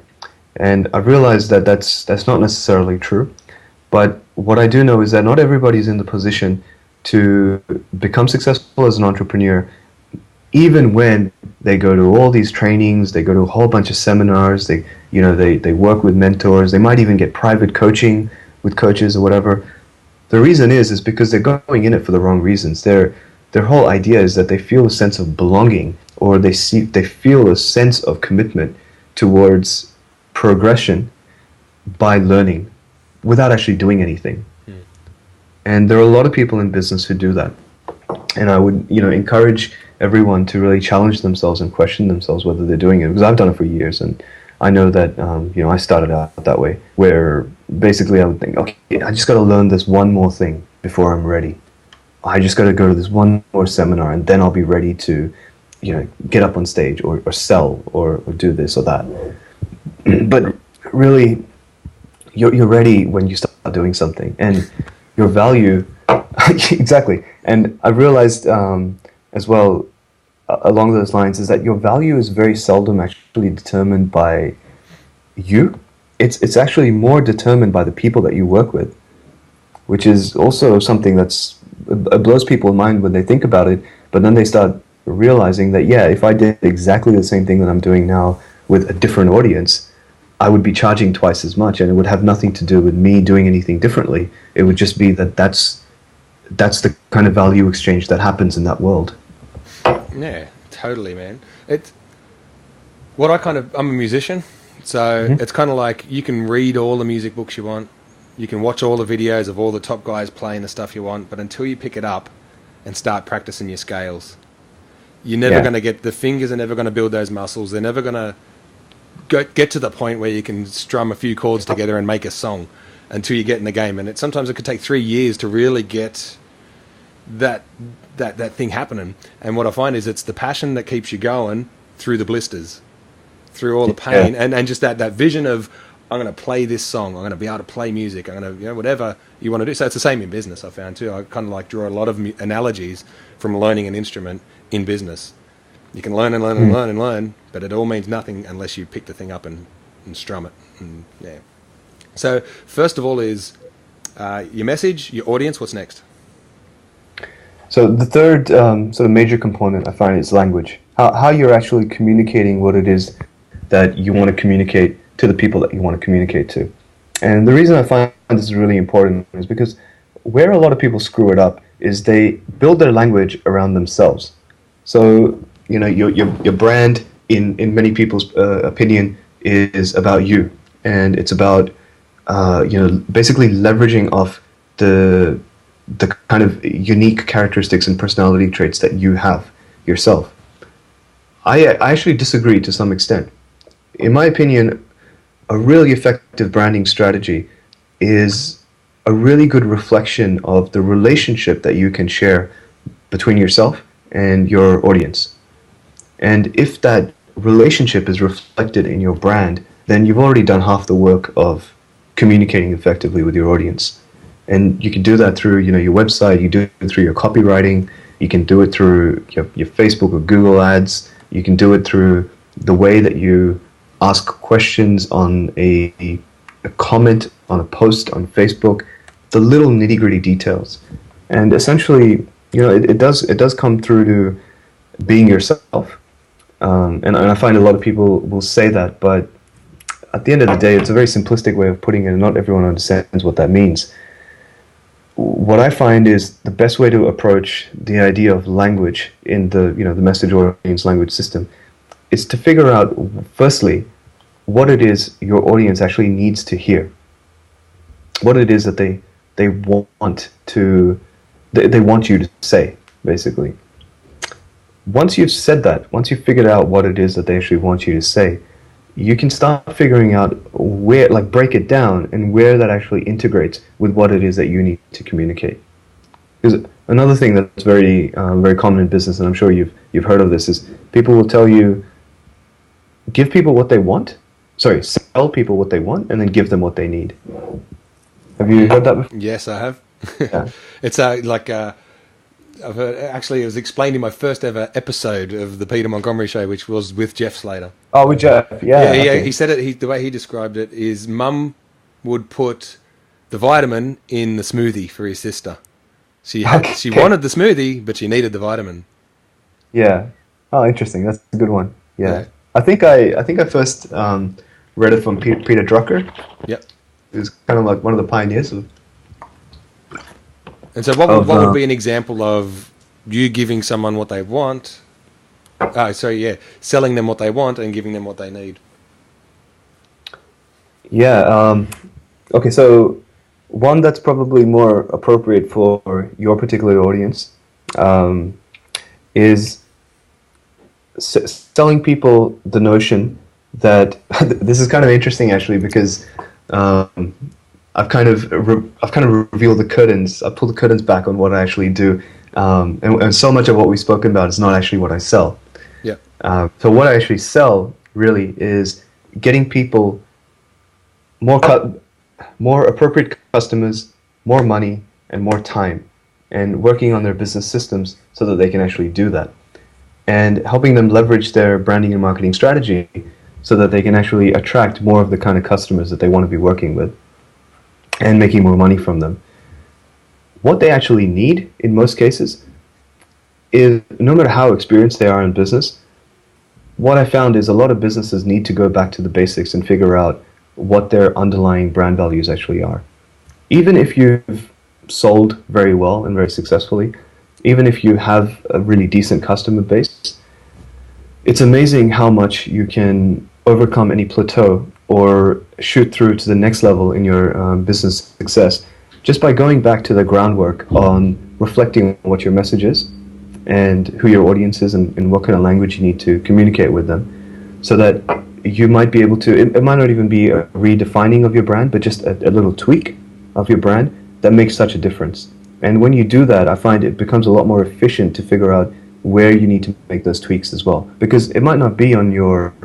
and I've realized that that's not necessarily true. But what I do know is that not everybody's in the position to become successful as an entrepreneur, even when they go to all these trainings, they go to a whole bunch of seminars, they work with mentors, they might even get private coaching with coaches or whatever. The reason is because they're going in it for the wrong reasons. Their whole idea is that they feel a sense of belonging, or they feel a sense of commitment towards progression by learning, without actually doing anything. And there are a lot of people in business who do that. And I would, encourage everyone to really challenge themselves and question themselves whether they're doing it. Because I've done it for years, and I know that, I started out that way, where basically I would think, okay, I just got to learn this one more thing before I'm ready. I just got to go to this one more seminar, and then I'll be ready to, get up on stage or sell or do this or that. But really, you're ready when you start doing something, and your value exactly. And I've realized as well along those lines is that your value is very seldom actually determined by you. It's actually more determined by the people that you work with, which is also something that's it blows people's mind when they think about it, but then they start realizing that, yeah, if I did exactly the same thing that I'm doing now with a different audience, I would be charging twice as much, and it would have nothing to do with me doing anything differently. It would just be that's the kind of value exchange that happens in that world.
Yeah, totally, man. I'm a musician, so it's kind of like you can read all the music books you want, you can watch all the videos of all the top guys playing the stuff you want, but until you pick it up and start practicing your scales, you're never going to get, the fingers are never going to build those muscles. They're never going to get to the point where you can strum a few chords together and make a song until you get in the game. And sometimes it could take 3 years to really get that thing happening. And what I find is it's the passion that keeps you going through the blisters, through all the pain, and just that vision of, I'm going to play this song, I'm going to be able to play music, I'm going to, whatever you want to do. So it's the same in business, I found too. I kind of like draw a lot of analogies from learning an instrument in business. You can learn and learn and learn and learn, but it all means nothing unless you pick the thing up and strum it. And, yeah. So first of all is your message, your audience. What's next?
So the third sort of major component I find is language. How you're actually communicating what it is that you want to communicate to the people that you want to communicate to. And the reason I find this is really important is because where a lot of people screw it up is they build their language around themselves. So, your brand in many people's opinion is about you, and it's about basically leveraging off the kind of unique characteristics and personality traits that you have yourself. I actually disagree to some extent. In my opinion, a really effective branding strategy is a really good reflection of the relationship that you can share between yourself and your audience. And if that relationship is reflected in your brand, then you've already done half the work of communicating effectively with your audience. And you can do that through, your website, you do it through your copywriting, you can do it through your Facebook or Google ads, you can do it through the way that you ask questions on a comment on a post on Facebook, the little nitty-gritty details. And essentially, it does come through to being yourself. And I find a lot of people will say that, but at the end of the day, it's a very simplistic way of putting it, and not everyone understands what that means. What I find is the best way to approach the idea of language in the message audience language system is to figure out, firstly, what it is your audience actually needs to hear. What it is that they want you to say, basically. Once you've said that, once you've figured out what it is that they actually want you to say, you can start figuring out where, break it down and where that actually integrates with what it is that you need to communicate. Because another thing that's very very common in business, and I'm sure you've heard of this, is people will tell you, give people what they want. Sorry, sell people what they want and then give them what they need. Have you heard that before?
Yes, I have.
Yeah.
It's I've heard, actually, it was explained in my first ever episode of the Peter Montgomery show, which was with Jeff Slater.
Oh, with Jeff, yeah.
Yeah, he said it, the way he described it is Mum would put the vitamin in the smoothie for his sister. She wanted the smoothie, but she needed the vitamin.
Yeah. Oh, interesting. That's a good one. Yeah. I think I first read it from Peter Drucker.
Yep.
He was kind of like one of the pioneers of.
And so what would be an example of you giving someone what they want? Selling them what they want and giving them what they need.
Yeah. Okay, so one that's probably more appropriate for your particular audience is selling people the notion that this is kind of interesting actually, because I've kind of revealed the curtains. I pulled the curtains back on what I actually do, and so much of what we've spoken about is not actually what I sell.
Yeah.
So what I actually sell really is getting people more appropriate customers, more money, and more time, and working on their business systems so that they can actually do that, and helping them leverage their branding and marketing strategy so that they can actually attract more of the kind of customers that they want to be working with, and making more money from them. what they actually need in most cases is, no matter how experienced they are in business, what I found is a lot of businesses need to go back to the basics and figure out what their underlying brand values actually are. Even if you've sold very well and very successfully, even if you have a really decent customer base, it's amazing how much you can overcome any plateau or shoot through to the next level in your business success just by going back to the groundwork on reflecting on what your message is and who your audience is, and what kind of language you need to communicate with them, so that you might be able to, it might not even be a redefining of your brand, but just a little tweak of your brand that makes such a difference. And when you do that, I find it becomes a lot more efficient to figure out where you need to make those tweaks as well, because it might not be on your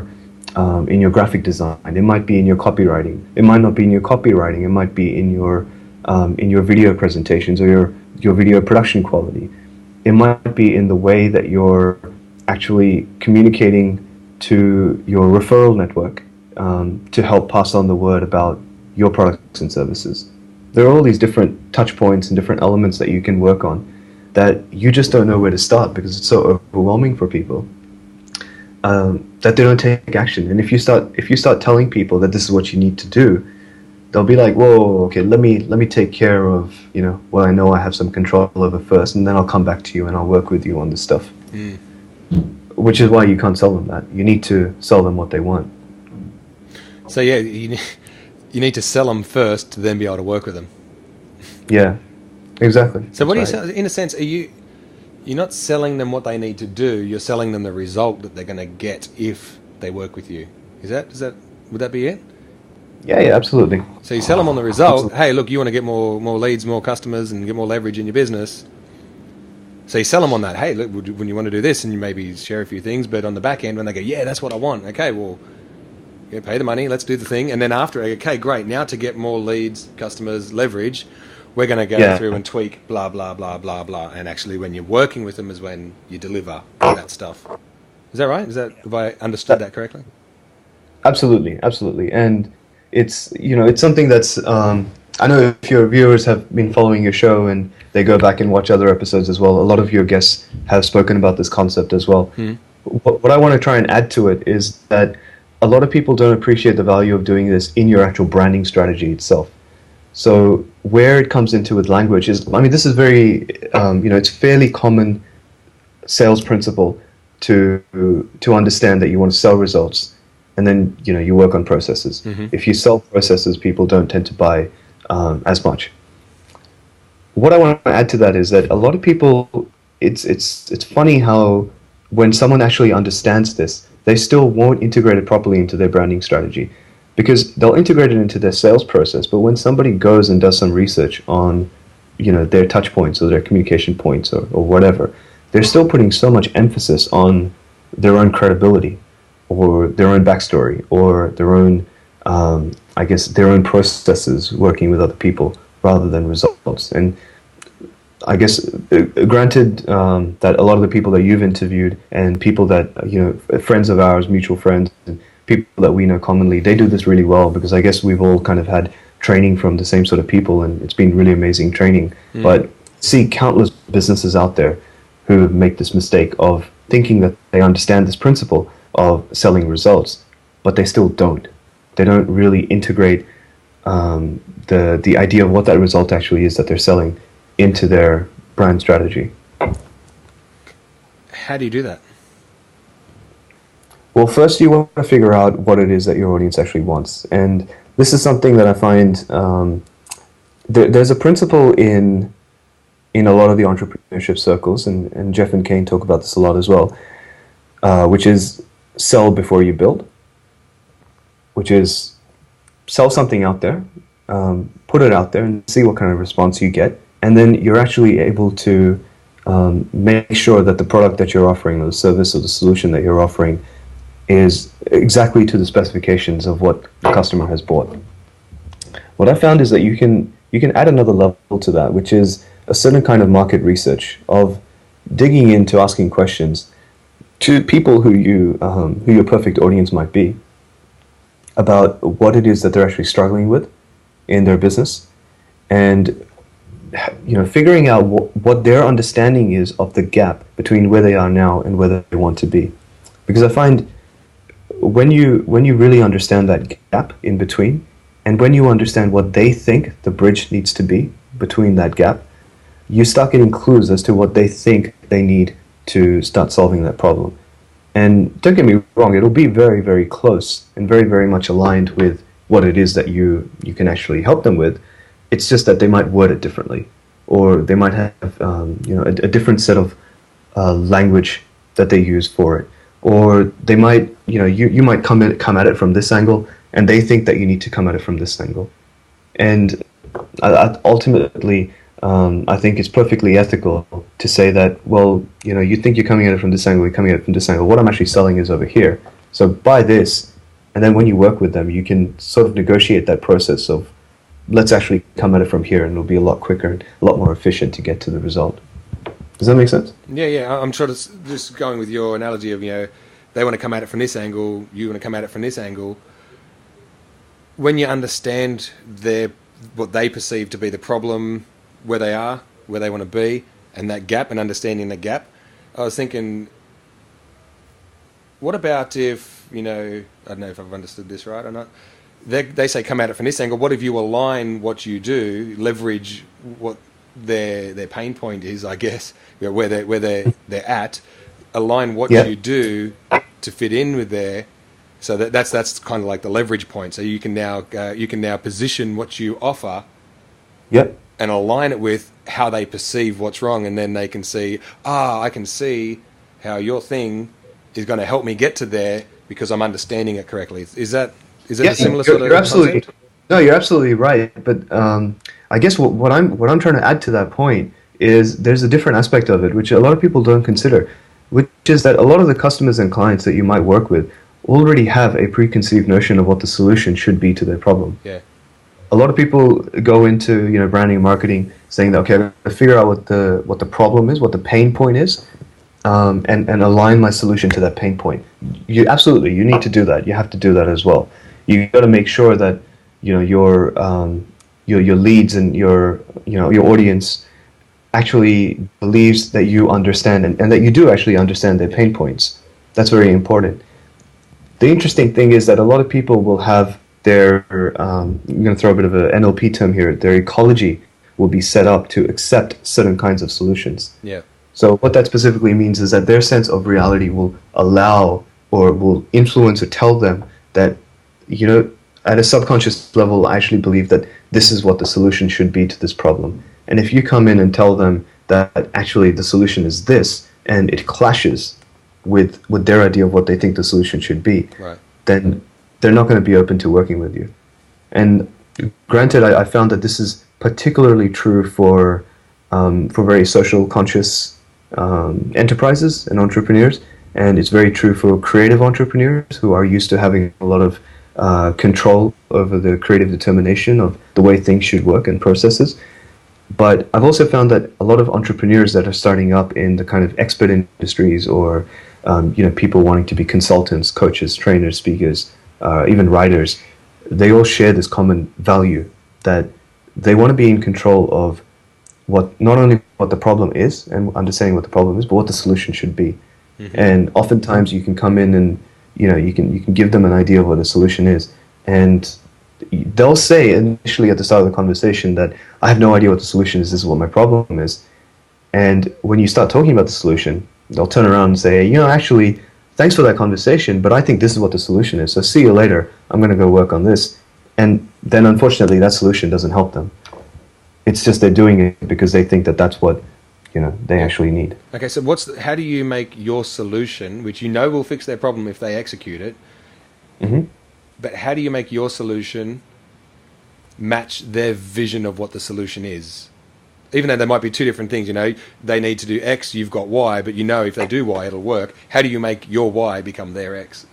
in your graphic design, it might be in your copywriting, it might not be in your copywriting, it might be in your video presentations or your video production quality. It might be in the way that you're actually communicating to your referral network to help pass on the word about your products and services. There are all these different touch points and different elements that you can work on that you just don't know where to start because it's so overwhelming for people that they don't take action. And if you start telling people that this is what you need to do, they'll be like, whoa, okay, let me take care of, what I know I have some control over first, and then I'll come back to you and I'll work with you on this stuff. Which is why you can't sell them that. You need to sell them what they want.
So yeah, you need to sell them first to then be able to work with them.
Yeah, exactly.
So what do you say, in a sense, you're not selling them what they need to do, you're selling them the result that they're going to get if they work with you. Would that be it?
Yeah, absolutely.
So you sell them on the result.
Absolutely.
Hey, look, you want to get more leads, more customers, and get more leverage in your business. So you sell them on that. Hey, look, when you want to do this, and you maybe share a few things, but on the back end, when they go, yeah, that's what I want. Okay, well, yeah, pay the money, let's do the thing. And then after, okay, great, now to get more leads, customers, leverage, we're going to go through and tweak blah, blah, blah, blah, blah. And actually when you're working with them is when you deliver that stuff. Is that right? Have I understood that correctly?
Absolutely. And it's something that's, I know if your viewers have been following your show and they go back and watch other episodes as well, a lot of your guests have spoken about this concept as well. What I want to try and add to it is that a lot of people don't appreciate the value of doing this in your actual branding strategy itself. So where it comes into with language is, this is very, it's fairly common sales principle to understand that you want to sell results, and then you work on processes. If you sell processes, people don't tend to buy as much. What I want to add to that is that a lot of people, it's funny how when someone actually understands this, they still won't integrate it properly into their branding strategy, because they'll integrate it into their sales process. But when somebody goes and does some research on their touch points or their communication points or whatever, they're still putting so much emphasis on their own credibility or their own backstory or their own their own processes working with other people rather than results. And I guess, granted that a lot of the people that you've interviewed and people that, friends of ours, mutual friends, and people that we know commonly, they do this really well, because I guess we've all kind of had training from the same sort of people, and it's been really amazing training. But see countless businesses out there who make this mistake of thinking that they understand this principle of selling results, but they still don't. They don't really integrate the idea of what that result actually is that they're selling into their brand strategy.
How do you do that?
Well, first you want to figure out what it is that your audience actually wants. And this is something that I find there's a principle in a lot of the entrepreneurship circles, and Jeff and Kane talk about this a lot as well, which is sell before you build, which is sell something out there, put it out there and see what kind of response you get. And then you're actually able to make sure that the product that you're offering, or the service or the solution that you're offering, is exactly to the specifications of what the customer has bought. What I found is that you can add another level to that, which is a certain kind of market research of digging into asking questions to people who your perfect audience might be about what it is that they're actually struggling with in their business, and figuring out what their understanding is of the gap between where they are now and where they want to be. Because I find when you really understand that gap in between, and when you understand what they think the bridge needs to be between that gap, you start getting clues as to what they think they need to start solving that problem. And don't get me wrong, it'll be very, very close and very, very much aligned with what it is that you can actually help them with. It's just that they might word it differently, or they might have a different set of language that they use for it, or they might you might come at it from this angle, and they think that you need to come at it from this angle. And ultimately, I think it's perfectly ethical to say that, well, you think you're coming at it from this angle, you're coming at it from this angle. What I'm actually selling is over here. So buy this, and then when you work with them, you can sort of negotiate that process of, let's actually come at it from here, and it'll be a lot quicker and a lot more efficient to get to the result. Does that make sense?
Yeah. I'm sure just going with your analogy of, they want to come at it from this angle, you want to come at it from this angle. When you understand what they perceive to be the problem, where they are, where they want to be, and that gap, and understanding the gap, I was thinking, what about if, I don't know if I've understood this right or not, they say come at it from this angle. What if you align what you do, leverage what their pain point is, I guess, where they're at, align what you do to fit in with there, so that's kind of like the leverage point. So you can now position what you offer, and align it with how they perceive what's wrong, and then they can see, I can see how your thing is going to help me get to there because I'm understanding it correctly. Is that a similar sort of
you're absolutely
concept?
No, you're absolutely right. But I guess what I'm trying to add to that point is there's a different aspect of it which a lot of people don't consider, which is that a lot of the customers and clients that you might work with already have a preconceived notion of what the solution should be to their problem.
Yeah.
A lot of people go into branding and marketing saying that, okay, I'm going to figure out what the problem is, what the pain point is, and align my solution to that pain point. You need to do that. You have to do that as well. You got to make sure that your leads and your audience actually believes that you understand and that you do actually understand their pain points. That's very important. The interesting thing is that a lot of people will have their, I'm going to throw a bit of an NLP term here, their ecology will be set up to accept certain kinds of solutions.
Yeah.
So what that specifically means is that their sense of reality will allow or will influence or tell them that, at a subconscious level, I actually believe that this is what the solution should be to this problem. And if you come in and tell them that actually the solution is this, and it clashes with their idea of what they think the solution should be,
right,
then they're not going to be open to working with you. And granted, I found that this is particularly true for very social conscious enterprises and entrepreneurs, and it's very true for creative entrepreneurs who are used to having a lot of control over the creative determination of the way things should work and processes. But I've also found that a lot of entrepreneurs that are starting up in the kind of expert industries, or people wanting to be consultants, coaches, trainers, speakers, even writers, they all share this common value that they want to be in control of not only what the problem is and understanding what the problem is, but what the solution should be. Mm-hmm. And oftentimes you can come in and you can give them an idea of what the solution is, and they'll say initially at the start of the conversation that I have no idea what the solution is, this is what my problem is. And when you start talking about the solution, they'll turn around and say, actually, thanks for that conversation, but I think this is what the solution is, so see you later, I'm going to go work on this. And then unfortunately that solution doesn't help them. It's just they're doing it because they think that that's what they actually need.
Okay, so how do you make your solution, which will fix their problem if they execute it,
mm-hmm.
but how do you make your solution match their vision of what the solution is? Even though there might be two different things, they need to do X, you've got Y, but if they do Y, it'll work. How do you make your Y become their X?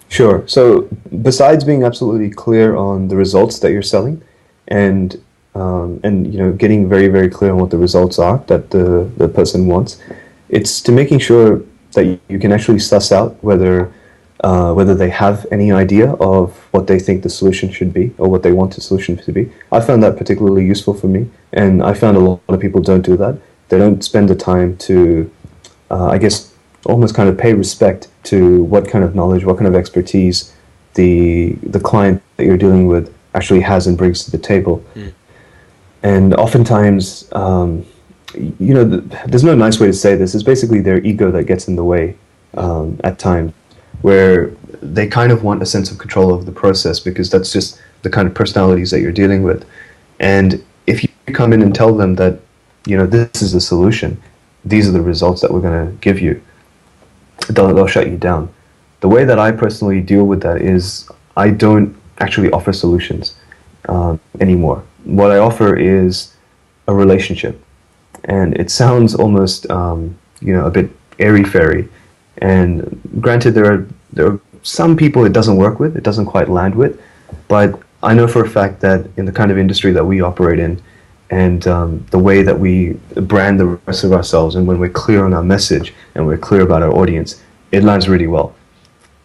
Sure. So besides being absolutely clear on the results that you're selling, and getting very, very clear on what the results are that the person wants, it's to making sure that you can actually suss out whether whether they have any idea of what they think the solution should be or what they want the solution to be. I found that particularly useful for me, and I found a lot of people don't do that. They don't spend the time to, I guess, almost kind of pay respect to what kind of knowledge, what kind of expertise the client that you're dealing with actually has and brings to the table. And oftentimes, there's no nice way to say this. It's basically their ego that gets in the way at times, where they kind of want a sense of control of the process because that's just the kind of personalities that you're dealing with. And if you come in and tell them that, this is the solution, these are the results that we're going to give you, they'll shut you down. The way that I personally deal with that is I don't actually offer solutions anymore. What I offer is a relationship. And it sounds almost, a bit airy-fairy. And granted, there are some people it doesn't work with, it doesn't quite land with. But I know for a fact that in the kind of industry that we operate in, and the way that we brand the rest of ourselves, and when we're clear on our message and we're clear about our audience, it lands really well.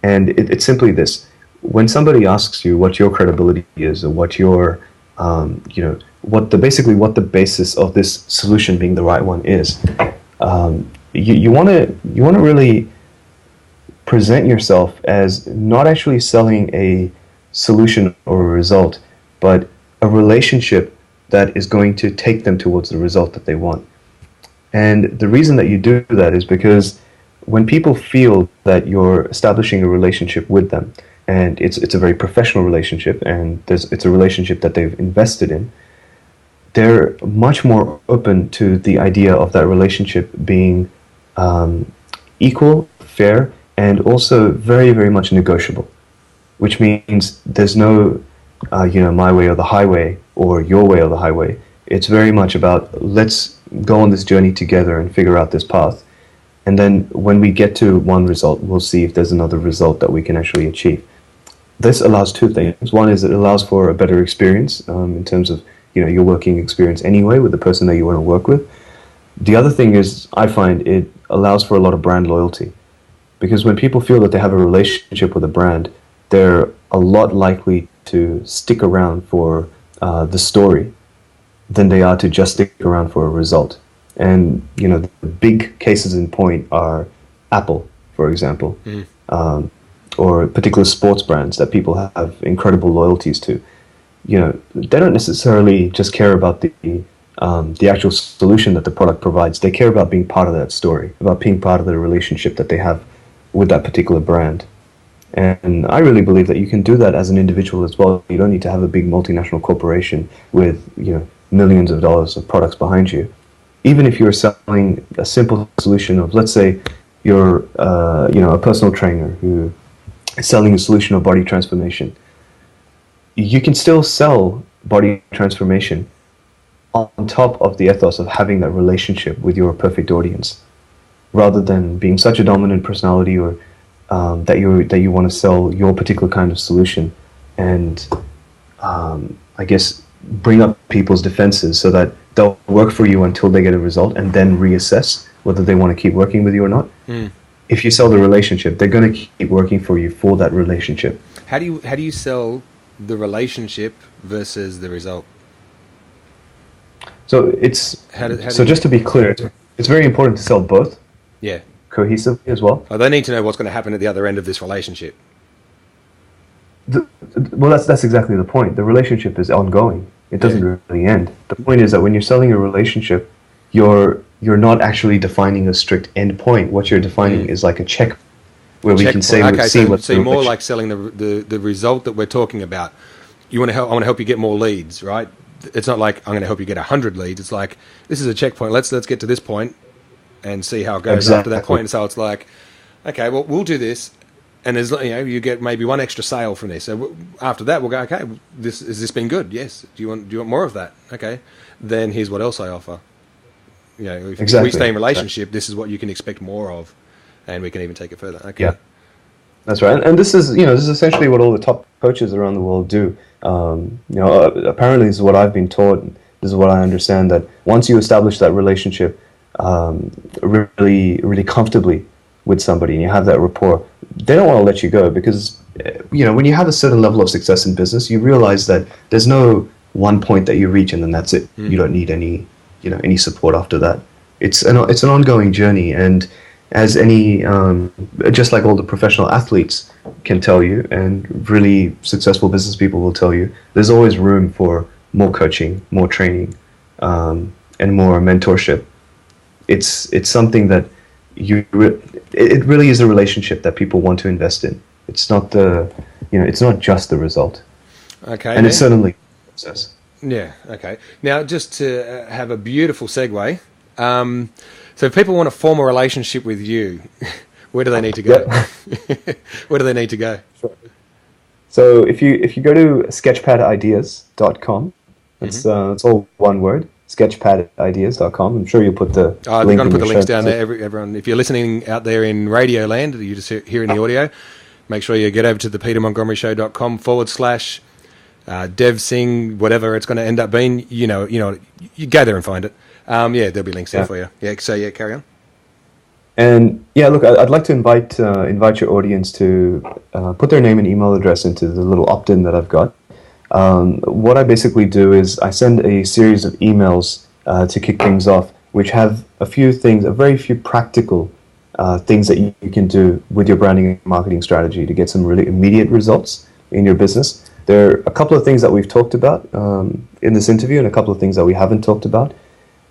And it's simply this: when somebody asks you what your credibility is, or what your, what the basis of this solution being the right one is, you want to really present yourself as not actually selling a solution or a result, but a relationship that is going to take them towards the result that they want. And the reason that you do that is because when people feel that you're establishing a relationship with them, and it's a very professional relationship, and it's a relationship that they've invested in, they're much more open to the idea of that relationship being equal, fair, and also very, very much negotiable, which means there's no, my way or the highway, or your way or the highway. It's very much about, let's go on this journey together and figure out this path. And then when we get to one result, we'll see if there's another result that we can actually achieve. This allows two things. One is it allows for a better experience in terms of your working experience anyway with the person that you want to work with. The other thing is I find it allows for a lot of brand loyalty, because when people feel that they have a relationship with a brand, they're a lot likely to stick around for the story than they are to just stick around for a result. And the big cases in point are Apple, for example, or particular sports brands that people have incredible loyalties to. They don't necessarily just care about the actual solution that the product provides. They care about being part of that story, about being part of the relationship that they have with that particular brand. And I really believe that you can do that as an individual as well. You don't need to have a big multinational corporation with millions of dollars of products behind you. Even if you're selling a simple solution of, let's say, you're a personal trainer who is selling a solution of body transformation, you can still sell body transformation on top of the ethos of having that relationship with your perfect audience, rather than being such a dominant personality or that you want to sell your particular kind of solution and I guess bring up people's defenses so that they'll work for you until they get a result and then reassess whether they want to keep working with you or not. If you sell the relationship, they're going to keep working for you for that relationship.
How do you sell the relationship versus the result?
So just to be clear, it's very important to sell both.
Yeah.
Cohesively as well.
Oh, they need to know what's going to happen at the other end of this relationship.
Well, that's exactly the point. The relationship is ongoing. It doesn't really end. The point is that when you're selling a relationship, you're not actually defining a strict end point. What you're defining is like a check where we can say,
so more like selling the result that we're talking about. I want to help you get more leads, right? It's not like I'm going to help you get 100 leads. It's like, this is a checkpoint. Let's get to this point and see how it goes after that point. So it's like, okay, well, we'll do this, and there's you get maybe one extra sale from this. So after that, we'll go, okay, has this been good? Yes. Do you want more of that? Okay, then here's what else I offer. If we stay in relationship, this is what you can expect more of, and we can even take it further. Okay.
Yeah, that's right. And this is essentially what all the top coaches around the world do. Apparently, this is what I've been taught. This is what I understand, that once you establish that relationship really, really comfortably with somebody and you have that rapport, they don't want to let you go because, when you have a certain level of success in business, you realize that there's no one point that you reach and then that's it. You don't need any support after that. It's an ongoing journey, and as any, just like all the professional athletes can tell you, and really successful business people will tell you, there's always room for more coaching, more training, and more mentorship. It's something that it really is a relationship that people want to invest in. It's not it's not just the result.
Okay,
and it's certainly a process.
Yeah. Okay. Now, just to have a beautiful segue. So if people want to form a relationship with you, where do they need to go? Where do they need to go?
Sure. So if you go to sketchpadideas.com, it's all one word, sketchpadideas.com. I'm sure you'll put the link.
They're going to put the links down there. Everyone, if you're listening out there in Radio Land, you just hearing the audio, make sure you get over to the petermontgomeryshow.com/Dev Singh, whatever it's going to end up being. You go there and find it. There'll be links there for you. Yeah, so carry on.
And look, I'd like to invite your audience to put their name and email address into the little opt-in that I've got. What I basically do is I send a series of emails to kick things off, which have a very few practical things that you can do with your branding and marketing strategy to get some really immediate results in your business. There are a couple of things that we've talked about in this interview and a couple of things that we haven't talked about.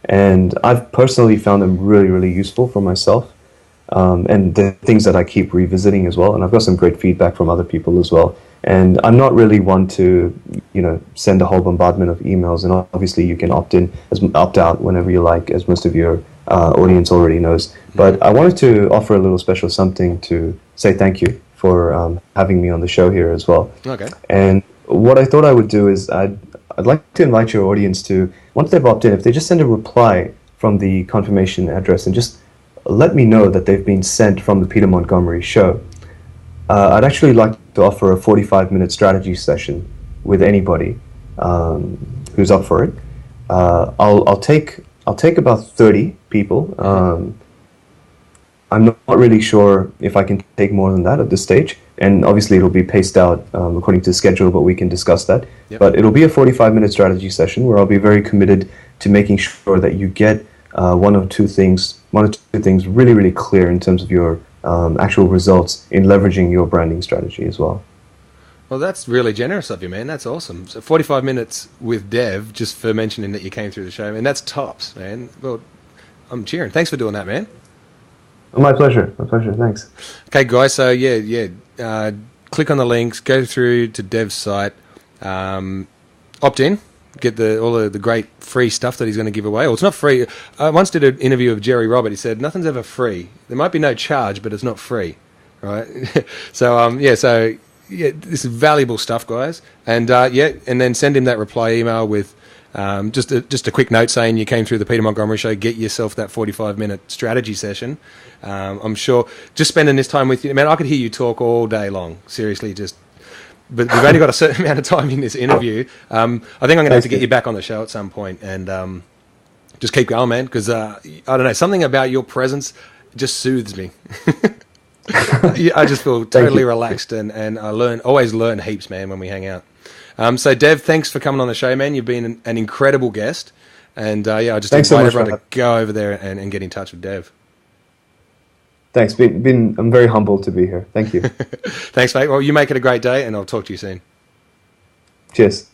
And I've personally found them really, really useful for myself. And the things that I keep revisiting as well. And I've got some great feedback from other people as well. And I'm not really one to, send a whole bombardment of emails. And obviously you can opt out whenever you like, as most of your audience already knows. But I wanted to offer a little special something to say thank you for having me on the show here as well.
Okay.
And what I thought I would do is I'd like to invite your audience to, once they've opted in, if they just send a reply from the confirmation address and just let me know that they've been sent from the Peter Montgomery Show. I'd actually like to offer a 45-minute strategy session with anybody who's up for it. I'll take about 30 people. I'm not really sure if I can take more than that at this stage. And obviously it'll be paced out according to schedule, but we can discuss that. Yep. But it'll be a 45-minute strategy session where I'll be very committed to making sure that you get one or two things really, really clear in terms of your actual results in leveraging your branding strategy as well.
Well, that's really generous of you, man. That's awesome. So 45 minutes with Dev, just for mentioning that you came through the show, and that's tops, man. Well, I'm cheering. Thanks for doing that, man.
My pleasure. Thanks.
Okay, guys. So click on the links, go through to Dev's site, opt in, get all the great free stuff that he's going to give away. Well, it's not free. I once did an interview with Jerry Robert. He said nothing's ever free. There might be no charge, but it's not free, right? So this is valuable stuff, guys. And and then send him that reply email with just a quick note saying you came through the Peter Montgomery Show. Get yourself that 45-minute strategy session. I'm sure just spending this time with you, man, I could hear you talk all day long. Seriously, but we've only got a certain amount of time in this interview. I think I'm going to have to get you back on the show at some point and just keep going, man, because I don't know, something about your presence just soothes me. I just feel totally relaxed and I always learn heaps, man, when we hang out. So Dev, thanks for coming on the show, man. You've been an incredible guest, and I just invite everyone to go over there and get in touch with Dev.
Thanks. I'm very humbled to be here. Thank you.
Thanks, mate. Well, you make it a great day, and I'll talk to you soon.
Cheers.